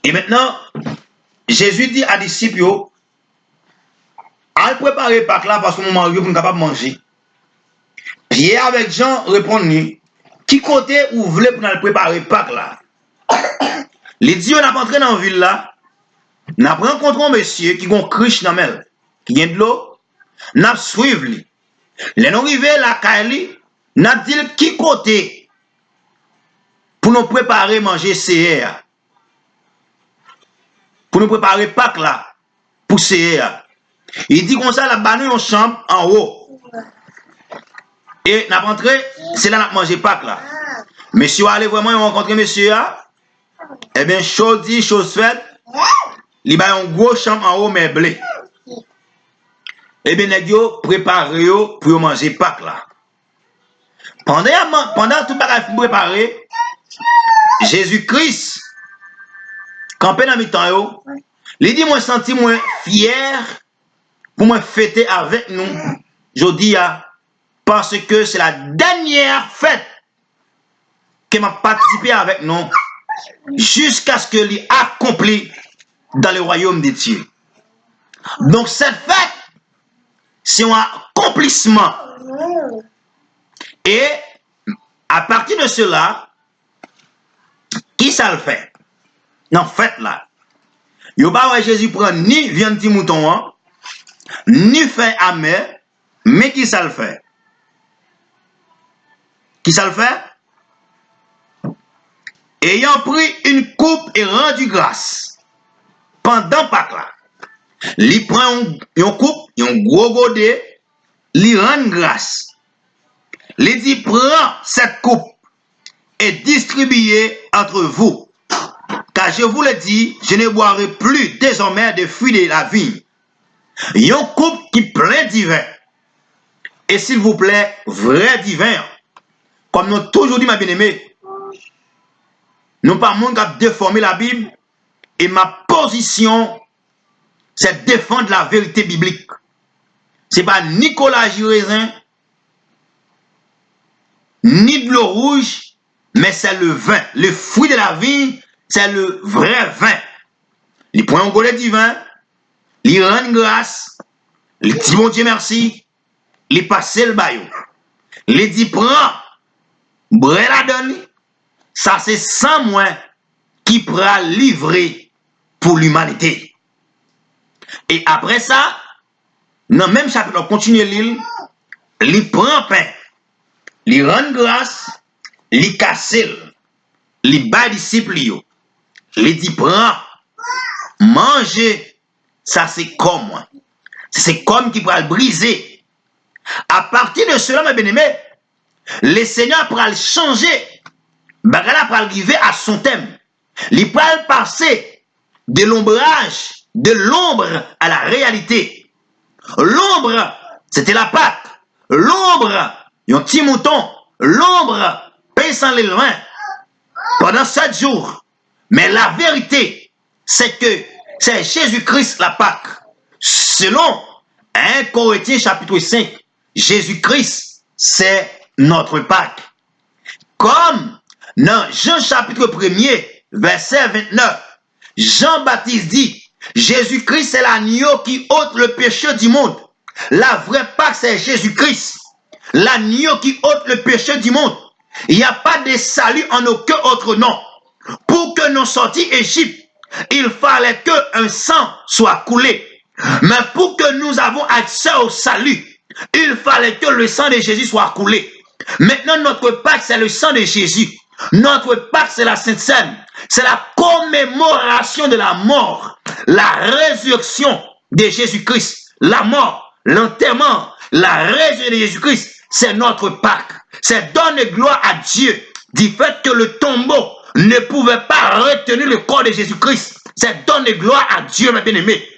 Et maintenant, Jésus dit à disciples, allez préparer Pâque là parce que mon mari est capable de manger. Pierre avec Jean répondent, qui côté ou voulez pour nous préparer Pâque là? Les dieux n'a pas entré dans la ville là. N'a rencontré un monsieur qui a un criche dans mel, qui a de l'eau. N'a suivi lui. Les non arrivés la Kaili, n'a dit qui côté pour nous préparer manger CR. Pour nous préparer Pâque là pour CR. Il dit comme ça la banne en chambre en haut. Et n'a rentré, c'est là n'a mangé Pâque là. Monsieur allez vraiment rencontrer monsieur là. Eh bien, chose dit, chose faite, il y a une grosse chambre en haut meublée. Eh bien, les gens préparent pour manger Pâque là. Pendant tout le bagage préparé, Jésus-Christ, campé dans mi-temps, il dit, moi, senti moi fier pour me fêter avec nous, je dis, parce que c'est la dernière fête qui m'a participé avec nous jusqu'à ce que l'ait accompli dans le royaume de Dieu. Donc cette fête, c'est un accomplissement. Et à partir de cela, qui ça le fait? Dans fête là, il n'y a pas Jésus prend ni viande de mouton, ni fait amer, mais qui ça le fait? Qui ça le fait? Ayant pris une coupe et rendu grâce pendant Pâques là, il prend une coupe, un gros godet, il rend grâce. Il dit, prends cette coupe et distribuez entre vous. Car je vous le dis, je ne boirai plus désormais de fruits de la vigne. Une coupe qui plein divin. Et s'il vous plaît, vrai divin. Comme nous toujours dit, ma bien-aimée, nous pas monde qui a déformé la Bible. Et ma position, c'est défendre la vérité biblique. Ce n'est pas Nicolas Girezin, ni de l'eau rouge, mais c'est le vin. Le fruit de la vigne, c'est le vrai vin. Il prend un golet du vin, il rend grâce, il dit bon Dieu merci, il passe le baillot. Il dit prends, bois la donne, ça c'est sans moins qui pourra livrer pour l'humanité. Et après ça, dans le même chapitre, on continue l'île, il prend pain, il rend grâce, il casse, il bat disciple, il dit prends, mangez, ça c'est comme moi. C'est comme qui pourra le briser. À partir de cela, mes bien-aimés, le Seigneur pourra le changer. Bagala pourra arriver à son thème. Il pourra passer de l'ombrage, de l'ombre à la réalité. L'ombre, c'était la Pâque. L'ombre, un petit mouton. L'ombre, paye sans les loin pendant 7 jours. Mais la vérité, c'est que c'est Jésus-Christ la Pâque. Selon 1 Corinthiens chapitre 5, Jésus-Christ, c'est notre Pâque. Comme dans Jean chapitre 1er, verset 29, Jean-Baptiste dit, Jésus-Christ c'est l'agneau qui ôte le péché du monde. La vraie Pâque c'est Jésus-Christ, l'agneau qui ôte le péché du monde. Il n'y a pas de salut en aucun autre nom. Pour que nous sortions d'Égypte, il fallait qu'un sang soit coulé. Mais pour que nous avons accès au salut, il fallait que le sang de Jésus soit coulé. Maintenant, notre Pâque, c'est le sang de Jésus. Notre Pâque, c'est la Sainte Seine. C'est la commémoration de la mort, la résurrection de Jésus-Christ. La mort, l'enterrement, la résurrection de Jésus-Christ, c'est notre Pâque. C'est donner gloire à Dieu du fait que le tombeau ne pouvait pas retenir le corps de Jésus-Christ. C'est donner gloire à Dieu, mes bien-aimés.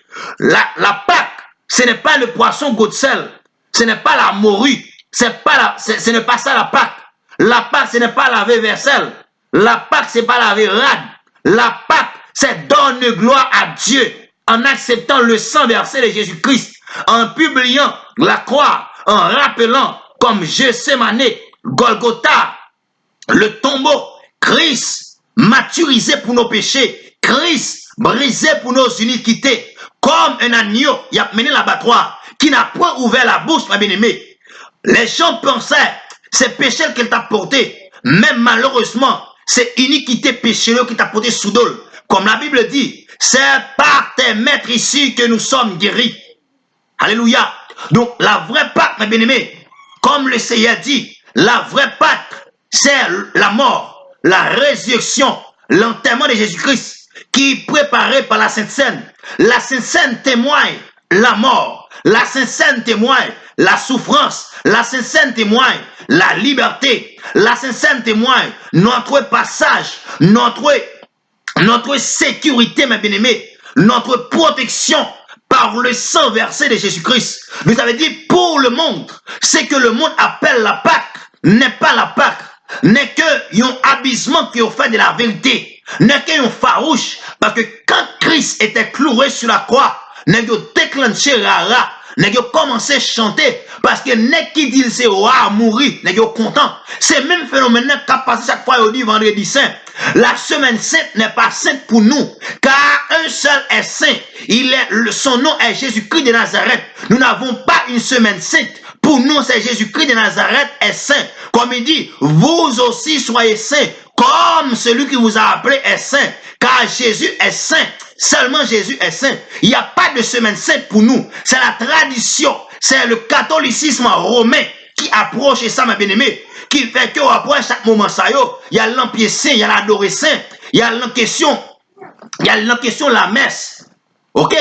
La Pâque, ce n'est pas le poisson Godzel, ce n'est pas la morue, ce n'est pas ça la Pâque. La Pâque, ce n'est pas la vaisselle. La Pâque, ce n'est pas la rade. La Pâque, c'est donner gloire à Dieu en acceptant le sang versé de Jésus-Christ, en publiant la croix, en rappelant comme Gethsémane, Golgotha, le tombeau, Christ maturisé pour nos péchés, Christ brisé pour nos iniquités, comme un agneau, il a mené l'abattoir, qui n'a point ouvert la bouche, ma bien-aimée. Les gens pensaient, c'est péché qu'il t'a porté, mais malheureusement, c'est iniquité pécheux qui t'a porté sous dol. Comme la Bible dit, c'est par tes maîtres ici que nous sommes guéris. Alléluia. Donc, la vraie Pâque, ma bien-aimée, comme le Seigneur dit, la vraie Pâque, c'est la mort, la résurrection, l'enterrement de Jésus-Christ, qui est préparé par la Sainte Seine. La Sainte Seine témoigne la mort. La Sainte Seine témoigne la souffrance. La Sainte Seine témoigne la liberté. La Sainte Seine témoigne notre passage, notre sécurité, mes bien-aimés, notre protection par le sang versé de Jésus-Christ. Vous avez dit pour le monde, ce que le monde appelle la Pâque n'est pas la Pâque, n'est que un abaissement qui a fait de la vérité, n'est qu'un farouche, parce que quand Christ était cloué sur la croix, n'est que déclenché rara, n'est que commencé à chanter, parce que n'est qui dit c'est à mourir, n'est que content. C'est le même phénomène qui a passé chaque fois au dit vendredi saint. La semaine sainte n'est pas sainte pour nous, car un seul est saint. Son nom est Jésus-Christ de Nazareth. Nous n'avons pas une semaine sainte. Pour nous, c'est Jésus-Christ de Nazareth est saint. Comme il dit, vous aussi soyez saints, comme celui qui vous a appelé est saint. Car Jésus est saint. Seulement Jésus est saint. Il n'y a pas de semaine sainte pour nous. C'est la tradition. C'est le catholicisme romain qui approche ça, mes bien-aimés. Qui fait qu'après chaque moment, ça il y a l'empire saint, il y a l'adoré saint, il y a la question la messe. Ok?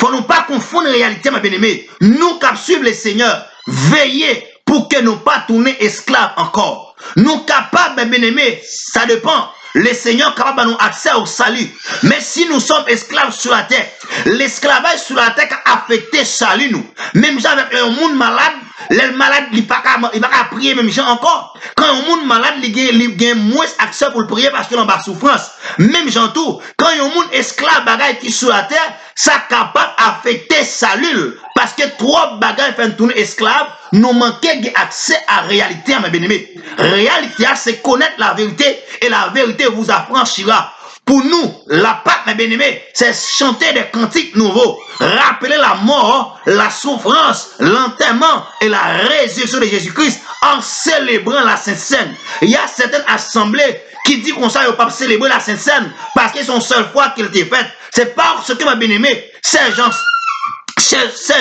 Faut nous pas confondre la réalité, mes bien-aimés. Nous qui suivons le Seigneur, veillez pour que nous pas tourner esclaves encore. Nous capables, mes bien-aimés, ça dépend. Le Seigneur est capable de nous accès au salut. Mais si nous sommes esclaves sur la terre, l'esclavage sur la terre a affecté le salut nous. Même avec un monde malade, Les malades, il pas qu'à prier même gens encore. Quand un monde malade, il gagne moins accès pour le prier parce qu'il est en bas souffrance. Même gens tout. Quand un monde esclave bagaille qui sur la terre, ça capable d'affecter salut. Parce que trois bagailles fait tourner esclave, nous manquons accès à la réalité, mes bien-aimés. Réalité, c'est connaître la vérité et la vérité vous affranchira. Pour nous, la Pâque, mes bien-aimés, c'est chanter des cantiques nouveaux, rappeler la mort, la souffrance, l'enterrement et la résurrection de Jésus-Christ en célébrant la Sainte Seine. Il y a certaines assemblées qui disent qu'on ne peut pas célébrer la Sainte Seine parce que c'est une seule fois qu'elle était faite. C'est parce que, mes bien-aimés, ces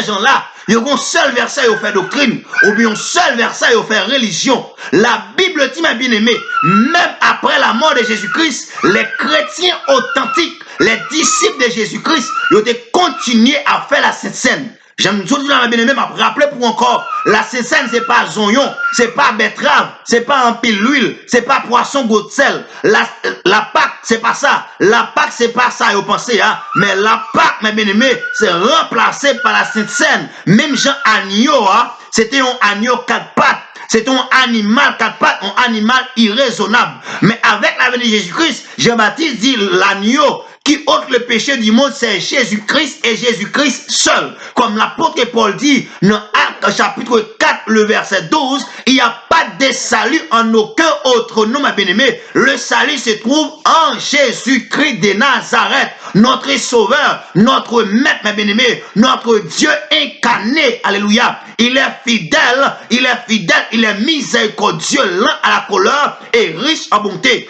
gens-là, ils ont un seul verset qui fait doctrine, ou bien un seul verset qui fait religion. La Bible dit, mes bien-aimés, même après la mort de Jésus-Christ, les chrétiens authentiques, les disciples de Jésus-Christ, ils ont continué à faire la Sainte Seine. J'aime toujours dire, mes bien-aimés, m'a rappelé pour encore, la Sainte Seine, c'est pas zognon, c'est pas betterave, c'est pas un pile d'huile, c'est pas poisson goutte sel. La Pâque, c'est pas ça. La Pâque, c'est pas ça, vous pensez, hein. Mais la Pâque, mes bien-aimés, c'est remplacé par la Sainte Seine. Même Jean Agneau, hein, c'était un agneau quatre pattes. C'est un animal quatre pattes, un animal irraisonnable. Mais avec la venue de Jésus-Christ, Jean-Baptiste dit l'agneau qui ôte le péché du monde, c'est Jésus-Christ et Jésus-Christ seul. Comme l'apôtre Paul dit dans Actes chapitre 4, le verset 12, il n'y a pas de salut en aucun autre nom, mes bien-aimés. Le salut se trouve en Jésus-Christ de Nazareth, notre sauveur, notre maître, mes bien-aimés, notre Dieu incarné. Alléluia. Il est fidèle, il est miséricordieux, lent à la colère et riche en bonté.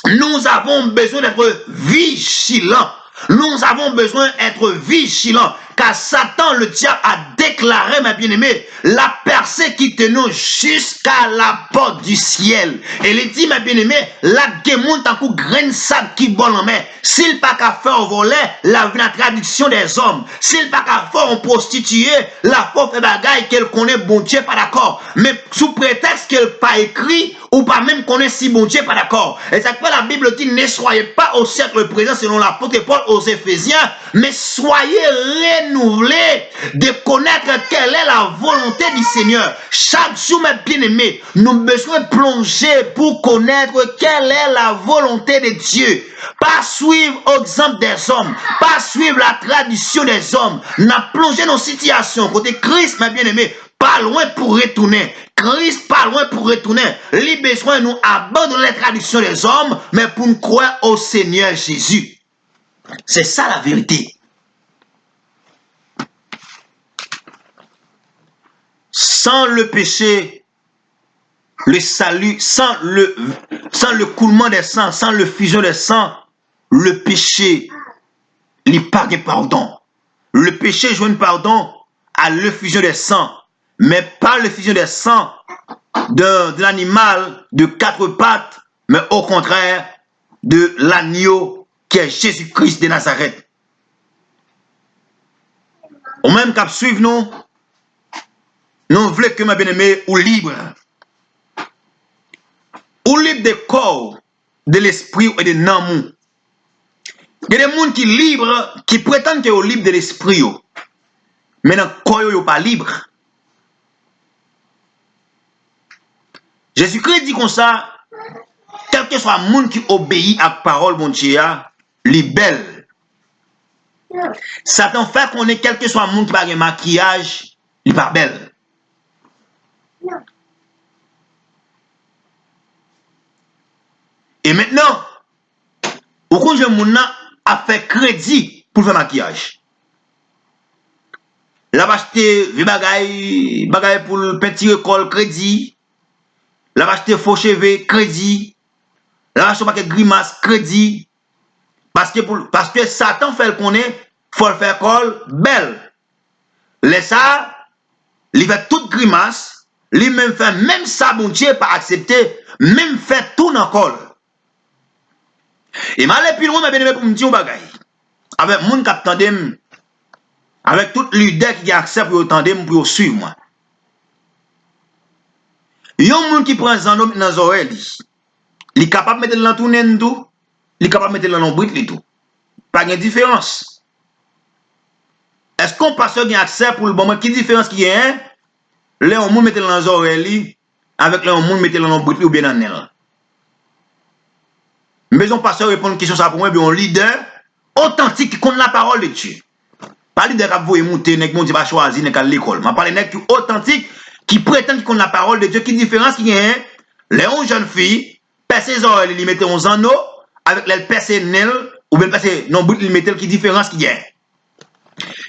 Nous avons besoin d'être vigilants. Nous avons besoin d'être vigilants. Car Satan, le diable, a déclaré, mes bien-aimés, la percée qui tenait jusqu'à la porte du ciel. Et il dit, mes bien-aimés, la démon tant coup grain sable qui vole en main. S'il pas qu'à faire voler, la traduction des hommes. S'il pas qu'à faire en prostituée, la pauvre bagaille qu'elle connaît, bon Dieu, pas d'accord. Mais sous prétexte qu'elle pas écrit, ou pas même connaît si bon Dieu, pas d'accord. Et ça fait la Bible dit, ne soyez pas au siècle présent, selon l'apôtre Paul aux Éphésiens, mais soyez renouvelés de connaître quelle est la volonté du Seigneur. Chaque jour, mes bien-aimés, nous avons besoin de plonger pour connaître quelle est la volonté de Dieu. Pas suivre l'exemple des hommes, pas suivre la tradition des hommes. Nous plongé dans une situation côté Christ, mes bien-aimés, pas loin pour retourner. Christ pas loin pour retourner. Les besoins nous abandonner les traditions des hommes, mais pour nous croire au Seigneur Jésus. C'est ça la vérité. Sans le péché, le salut, sans le coulement des sangs, sans le fusion des sangs, le péché, il n'y a pas de pardon. Le péché joue un pardon à l'effusion des sangs, mais pas l'effusion des sangs de l'animal de quatre pattes, mais au contraire de l'agneau qui est Jésus-Christ de Nazareth. Au même cap suivre nous voulons que mes bien-aimés ou libre des corps, de l'esprit et de l'amour. Il y a des gens qui libres, qui prétendent qu'ils sont libres de l'esprit, mais dans le corps, ils ne sont pas libres. Jésus-Christ dit comme ça, quel que soit le monde qui obéit à la parole, mon Dieu, il est belle. Satan fait qu'on est quel que soit le monde qui n'a pas de maquillage, il n'est pas belle. Et maintenant, pourquoi je monde a fait crédit pour faire maquillage? La va acheter vieux bagaille pour le petit école crédit. La va acheter faux cheveux crédit. La va acheter paquet grimace crédit. Parce que Satan fait le connaît, faut le faire col belle. Laisse ça, il fait toute grimace, lui même fait même ça bon Dieu pas accepter, même fait tout dans col. Et mal plus loin m'a bien pour me dire un bagay. Avec moun qui attendem, avec tout leader qui accepte pour attendem pour suivre moi. Yon moun qui prend zan dans les oreilles, il est capable de mettre dans tourner tout, il est capable de mettre dans l'ombre tout. Pas de différence. est-ce qu'on pasteur a accès pour le moment? Qui différence qui est? Les gens mettent dans les oreilles avec les gens mettent dans le bruit ou bien dans le mais on pasteur répond une question ça pour moi, bien un leader authentique qui connaît la parole de Dieu. Pas leader qui vous monter, nèg mon Dieu pas choisir nèg à l'école. Mais parler nèg qui authentique qui prétend qu'il connaît la parole de Dieu. Qui différence qui est? Les jeunes filles percer ses oreilles, ils mettent en anneau avec les percer nel ou bien percer non bout ils mettent qui différence qui est.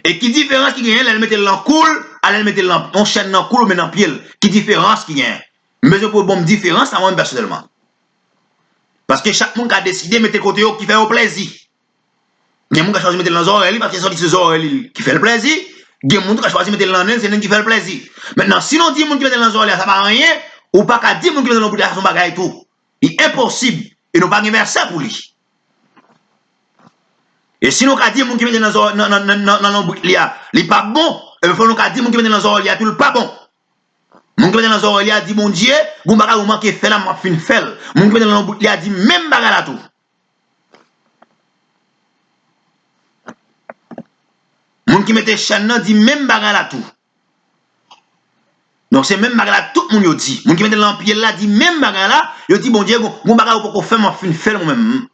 Et qui différence qui est, elle mettait l'en cool, elle mettait l'en chaîne dans cool ou bien dans pied. Qui différence qui est? Mais je peux bon différence à moi personnellement. Parce que chaque monde a décidé de mettre côté qui fait au plaisir. Il y a des gens qui choisi de mettre dans les oreilles parce que c'est ces oreilles qui fait le plaisir. Il y a des gens qui choisi de mettre dans les c'est qui fait le plaisir. Maintenant, si on dit que les gens qui mettent dans les oreilles, ça ne va rien, ou pas qu'à dire que les gens qui mettent dans les oreilles, ça ne va rien tout. Il est impossible. Et nous pas de verset pour lui. Et si nous avons dit que les gens qui mettent dans les oreilles, il n'est pas bon, il faut nous dire que les gens qui mettent dans les oreilles, il n'est pas bon. Mon qui met dans les oreilles a dit mon Dieu, vous m'avez manqué fait la m'a fin fait. Mon qui met dans les a dit même bagarre là tout. Mon qui mette chaîne là dit même bagarre là tout. Donc c'est même bagarre là tout le monde dit. Mon qui mette dans pied là dit même bagarre là, il dit bon Dieu, vous bagarre pour faire m'a fin fait moi même.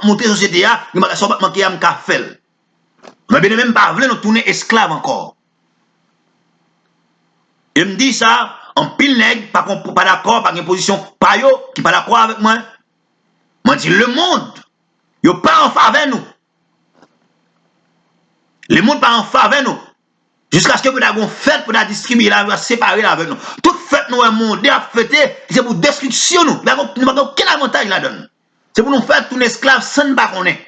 Monter société a, il m'a pas manquer am ka fait. Mais bien même pas vle nous tourner esclave encore. Il me dit ça, en pile nègre, pas d'accord, pas une position, pas yo, qui pas d'accord avec moi. Moi, dis le monde, yo pas en faveur nous. Le monde pas en faveur nous. Jusqu'à ce que vous ayez une fête pour la distribuer, la séparer avec nous. Toute fête nous est monde à fêter, c'est pour destruction nous. Nous n'avons aucun avantage là-dedans. C'est pour nous faire tout esclave sans ne pas connaître.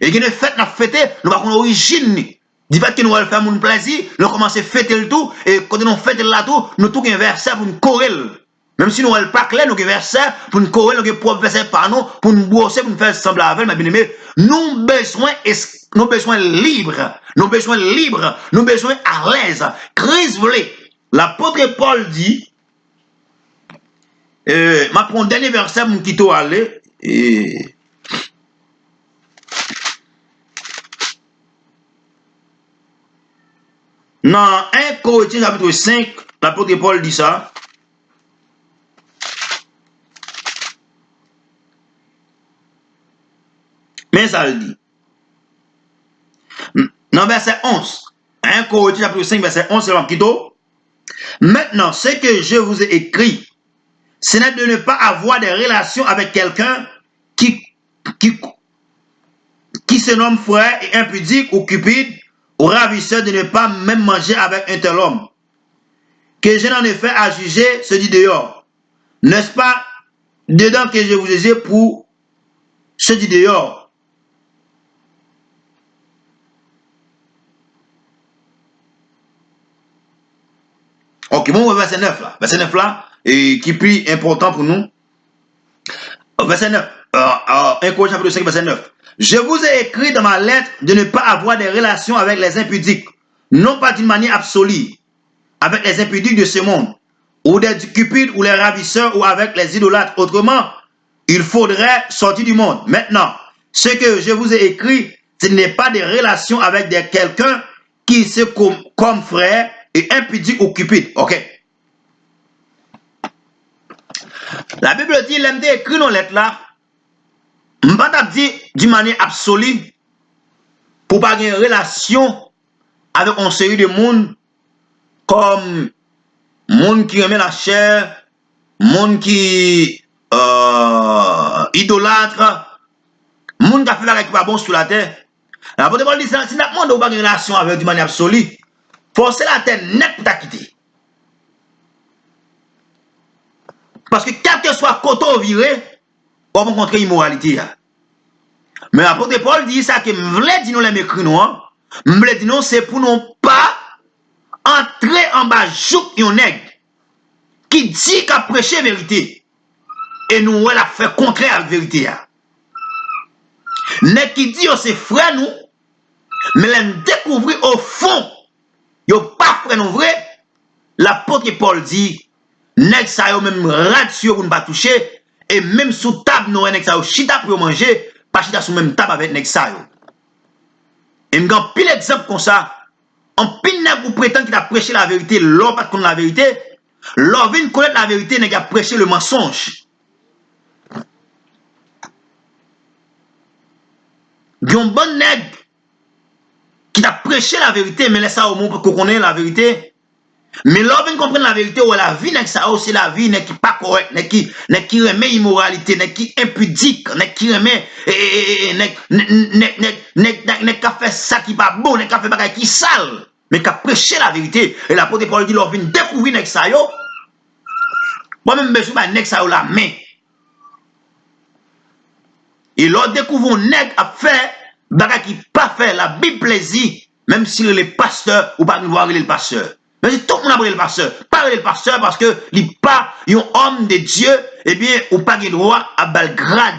Et il y a une fête à fêter, nous n'avons pas origine. Du fait que nous allons faire mon plaisir, nous commençons à fêter le tout, et quand nous fêtons là tout, nous avons un verset pour nous courir. Même si nous n'avons pas clair, nous avons un verset pour nous courir, nous avons un propre verset par nous, pour nous brosser, pour nous faire sembler avec, mais bien aimé, nous avons besoin libre, nous avons besoin libre, nous avons besoin à l'aise. Christ voulait. L'apôtre Paul dit, ma prends un dernier verset pour nous quitter aller, et dans 1 Corinthiens chapitre 5, l'apôtre Paul dit ça. Mais ça le dit. Dans verset 11. 1 Corinthiens chapitre 5, verset 11, c'est l'apôtre. Maintenant, ce que je vous ai écrit, ce n'est de ne pas avoir des relations avec quelqu'un qui se nomme frère et impudique ou cupide, ou ravisseur, de ne pas même manger avec un tel homme, que je n'en ai fait à juger ce dit dehors. N'est-ce pas dedans que je vous ai dit pour ce dit dehors? Ok, bon, verset 9 là. Verset 9 là, et qui est plus important pour nous. Verset 9. 1 Corinthiens chapitre 5, verset 9. Je vous ai écrit dans ma lettre de ne pas avoir des relations avec les impudiques, non pas d'une manière absolue, avec les impudiques de ce monde, ou des cupides, ou les ravisseurs, ou avec les idolâtres. Autrement, il faudrait sortir du monde. Maintenant, ce que je vous ai écrit, ce n'est pas des relations avec quelqu'un qui se comme frère et impudique ou cupide. Ok. La Bible dit, l'aime écrit dans lettre là, je ne vais pas dire d'une manière absolue pour pas avoir une relation avec une série de monde comme monde qui remet la chair, monde qui idolâtre, monde qui a fait la qui pas bon sur la terre. La Bible dit, si nous demandons pas une relation avec d'une manière absolue, forcez la terre net pour quitter. Parce que quel que soit côté viré, on va rencontrer l'immoralité. Mais l'apôtre Paul dit ça que je voulais dire nous les écrits noirs, je voulais dire non, c'est pour nous pas entrer en bas jouk yon nègre qui dit qu'a prêché la vérité et nous elle a fait contraire à la vérité. Nègre qui dit c'est frère nous, mais les découvrir au fond, yo pas frère nous vrai. L'apôtre Paul dit nègre ça yo même ratio pour ne pas toucher. Et même sous table, nous avons chita pour manger, pas chita sous même table avec nèg sa yo. Et m'gan pile exemple comme ça En pile nèg vous prétend qu'il a prêché la vérité, l'or pas contre la vérité, l'or vient connaître la vérité, nèg a prêché le mensonge. Yon bon nèg qui a prêché la vérité, mais laisse ça au monde pour qu'on connaisse la vérité. Mais l'on vient comprendre la vérité, ou la vie n'est ça aussi la vie n'est qui pas correct, n'est qui remet immoralité, n'est qui impudique, n'est qui remet n'est qu'à faire ça qui pas bon, n'est qu'à faire bagay qui sale, mais qu'à prêcher la vérité. Et l'apôtre Paul dit l'on vient découvrir n'est ça yo. Moi même besoin ba n'est ça yo la main. Et l'on découvre n'est à faire bagay qui pas faire la Bible plaisir, même s'il est le pasteur ou pas nous voir le pasteur. Mais si tout le monde a le pasteur, pas le pasteur parce que il n'est pas un homme de Dieu, eh bien, ou pas de droit à Belgrade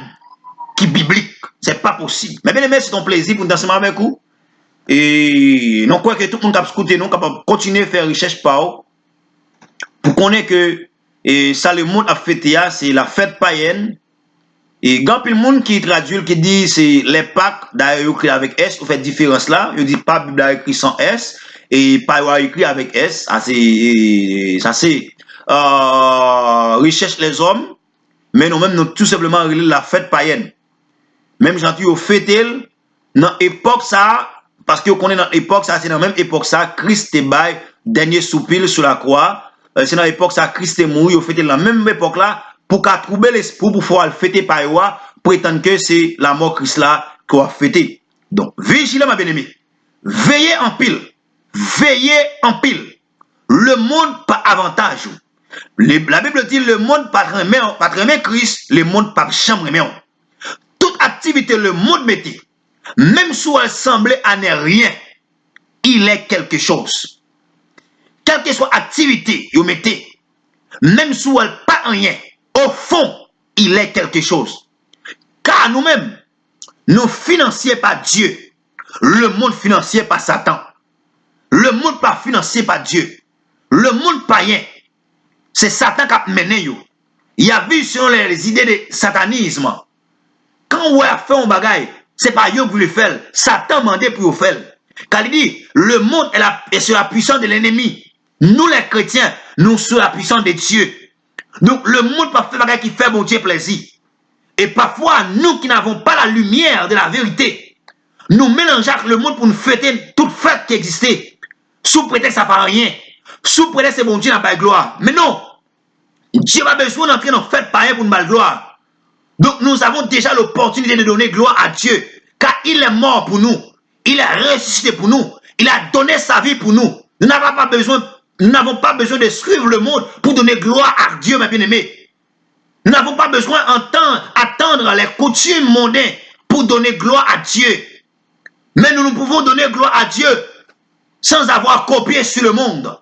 qui est biblique. C'est pas possible. Mais bien aimé, c'est ton plaisir pour nous danser avec vous. Et non, quoi que tout le monde a écouté, nous capable continuer à faire recherche par eux. Pour qu'on ait que, et ça, le monde a fêté, c'est la fête païenne. Et quand le monde qui traduit, qui dit c'est les Pâques, d'ailleurs écrit avec S, vous faites différence là, il dit pas Bible écrit sans S. Et pas écrit avec S, ça c'est recherche les hommes, mais nous-mêmes nous tout simplement la fête païenne. Même gentil au fêté dans l'époque ça, parce que vous connaissez dans l'époque ça, c'est dans la même époque ça, Christ est bail, dernier soupir sur la croix, c'est dans l'époque ça, Christ est mort, vous fêtez dans la même époque là, pour qu'à trouver l'esprit pour pouvoir le fêter par eux, prétendre que c'est la mort Christ là qu'on va fêter. Donc, vigilez ma bien-aimé, veillez en pile. Veillez en pile. Le monde pas avantage. La Bible dit le monde pas remet Christ, le monde pas chambre remet. Toute activité le monde mettait, même si elle semblait à ne rien, il est quelque chose. Quelle que soit activité, vous mettez, même si elle pas rien, au fond, il est quelque chose. Car nous-mêmes, nous financiers par Dieu, le monde financier par Satan. Le monde pas financé par Dieu. Le monde païen. C'est Satan qui a mené. Il y a vu sur les idées de satanisme. Quand on a fait un bagage, c'est pas eux qui le fait. Satan mandé pour le faire. Car il dit, le monde est sur la puissance de l'ennemi. Nous les chrétiens, nous sur la puissance de Dieu. Donc le monde pas fait bagage qui fait bon Dieu plaisir. Et parfois, nous qui n'avons pas la lumière de la vérité, nous mélangeons avec le monde pour nous fêter toute fête qui existait. Sous prétexte ça pas rien. Sous prétexte c'est bon Dieu n'a pas de gloire. Mais non. Dieu n'a pas besoin d'entrer dans fête païen pour nous mal gloire. Donc nous avons déjà l'opportunité de donner gloire à Dieu. Car il est mort pour nous. Il a ressuscité pour nous. Il a donné sa vie pour nous. Nous n'avons pas besoin de suivre le monde pour donner gloire à Dieu, mes bien-aimés. Nous n'avons pas besoin d'attendre les coutumes mondaines pour donner gloire à Dieu. Mais nous pouvons donner gloire à Dieu sans avoir copié sur le monde.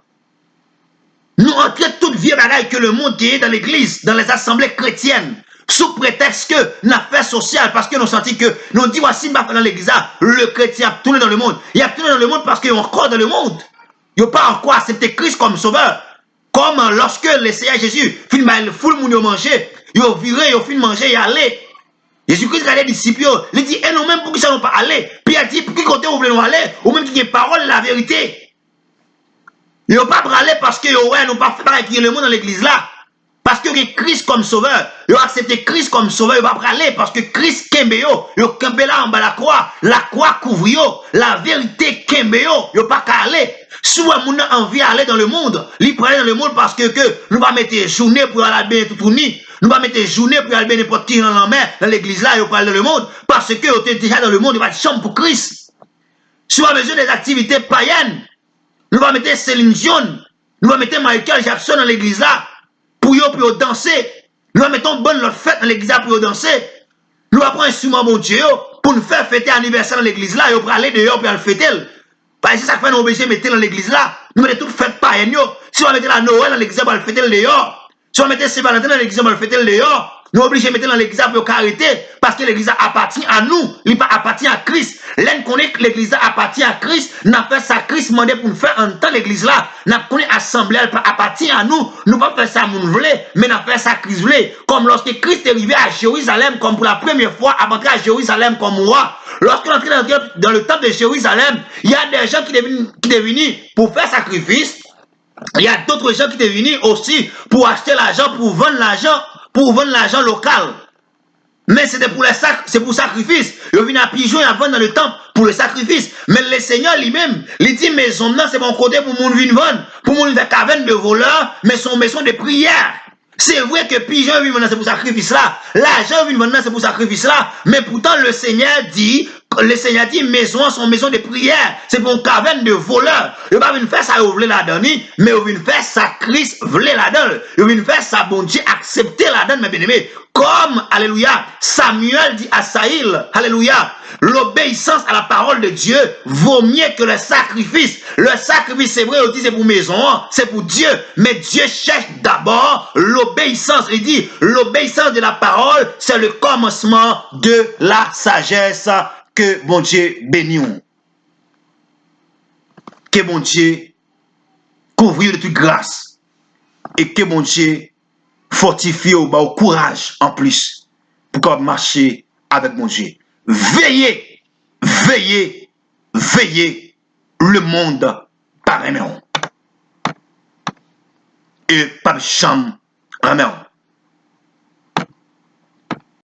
Nous entrons toute vieille bagaille que le monde est dans l'église, dans les assemblées chrétiennes, sous prétexte que l'affaire sociale, parce que nous sentons que nous disons voici dans l'église, le chrétien a tourné dans le monde. Il a tourné dans le monde parce qu'il est encore dans le monde. Il n'a pas encore accepté Christ comme sauveur. Comme lorsque le Seigneur Jésus filme le foule moun yo manger, yo viré, yo fin manger et aller. Jésus-Christ a les disciples, il dit, et nous même pour qui ça nous pas aller. Puis il a dit, pour qui côté vous voulez nous aller, ou même qui est parole, la vérité. Ils n'ont pas bralé parce que ouais, nous pas fait pareil qui est le monde dans l'église là. Parce que Christ comme sauveur, ils ont accepté Christ comme sauveur, ils n'ont pas bralé parce que Christ kembe yo, ils ont kembe là en bas la croix couvre yo, la vérité kembe yo, ils n'ont pas qu'à aller. Si vous avez envie d'aller dans le monde, ils prennent dans le monde parce que nous va mettre journée pour aller bien tout tourner. Nous va mettre journée pour aller bien n'importe qui dans la mer, dans l'église là, ils parlent dans le monde, parce que vous êtes déjà dans le monde, il va être chambre pour Christ. Si vous avez besoin des activités païennes, nous va mettre Céline Dion, nous va mettre Michael Jackson dans l'église là, pour danser. Nous va mettre une bonne fête dans l'église là pour danser. Nous va prendre un instrument bon Dieu pour nous faire fêter l'anniversaire dans l'église là, et pour aller dehors pour aller fêter. Parce que ça fait nous obligés de mettre dans l'église là, nous mettons toute fête païenne. Si on mettre la Noël dans l'église pour aller fêter dehors, si on mettait Saint-Valentin dans l'église pour aller fêter dehors, nous obligés de mettre dans l'église pour arrêter, parce que l'église appartient à nous, il pas appartient à Christ. L'un connaît que l'église appartient à Christ, n'a fait ça Christ demandé pour nous faire en temps l'église là, n'a connaît assemblée appartient à nous, nous pas faire ça nous voulait, mais n'a fait ça Christ voulait. Comme lorsque Christ est arrivé à Jérusalem comme pour la première fois avant d'entrer à Jérusalem comme roi. Lorsqu'on entre dans le temple de Jérusalem, il y a des gens qui sont venus pour faire sacrifice. Il y a d'autres gens qui sont venus aussi pour acheter l'argent, pour vendre l'argent local. Mais c'était pour les sacrifice. Il vient à pigeon et à vendre dans le temple pour le sacrifice. Mais le Seigneur lui-même, il dit maison, c'est mon côté pour mon vin vendre, pour mon caverne de voleurs, mais son maison de prière. C'est vrai que pigeon vient vendre c'est pour sacrifice là. L'argent vient vendre c'est pour sacrifice là. Mais pourtant le Seigneur dit maison, son maison de prière. C'est pour une caverne de voleurs. Il va venir faire ça, il voulait la donner, mais il vient faire ça, Christ voulait la donner. Il vient faire ça, bon Dieu, accepter la donne, mes bien-aimés. Comme, alléluia, Samuel dit à Saïl, alléluia, l'obéissance à la parole de Dieu vaut mieux que le sacrifice. Le sacrifice, c'est vrai, on dit c'est pour maison, c'est pour Dieu. Mais Dieu cherche d'abord l'obéissance. Il dit, l'obéissance de la parole, c'est le commencement de la sagesse. Que bon Dieu bénisse. Que bon Dieu couvre de toute grâce. Et que bon Dieu fortifie au courage en plus pour marcher avec mon Dieu. Veillez, veillez, veillez le monde par un et pas de chambre. Amen.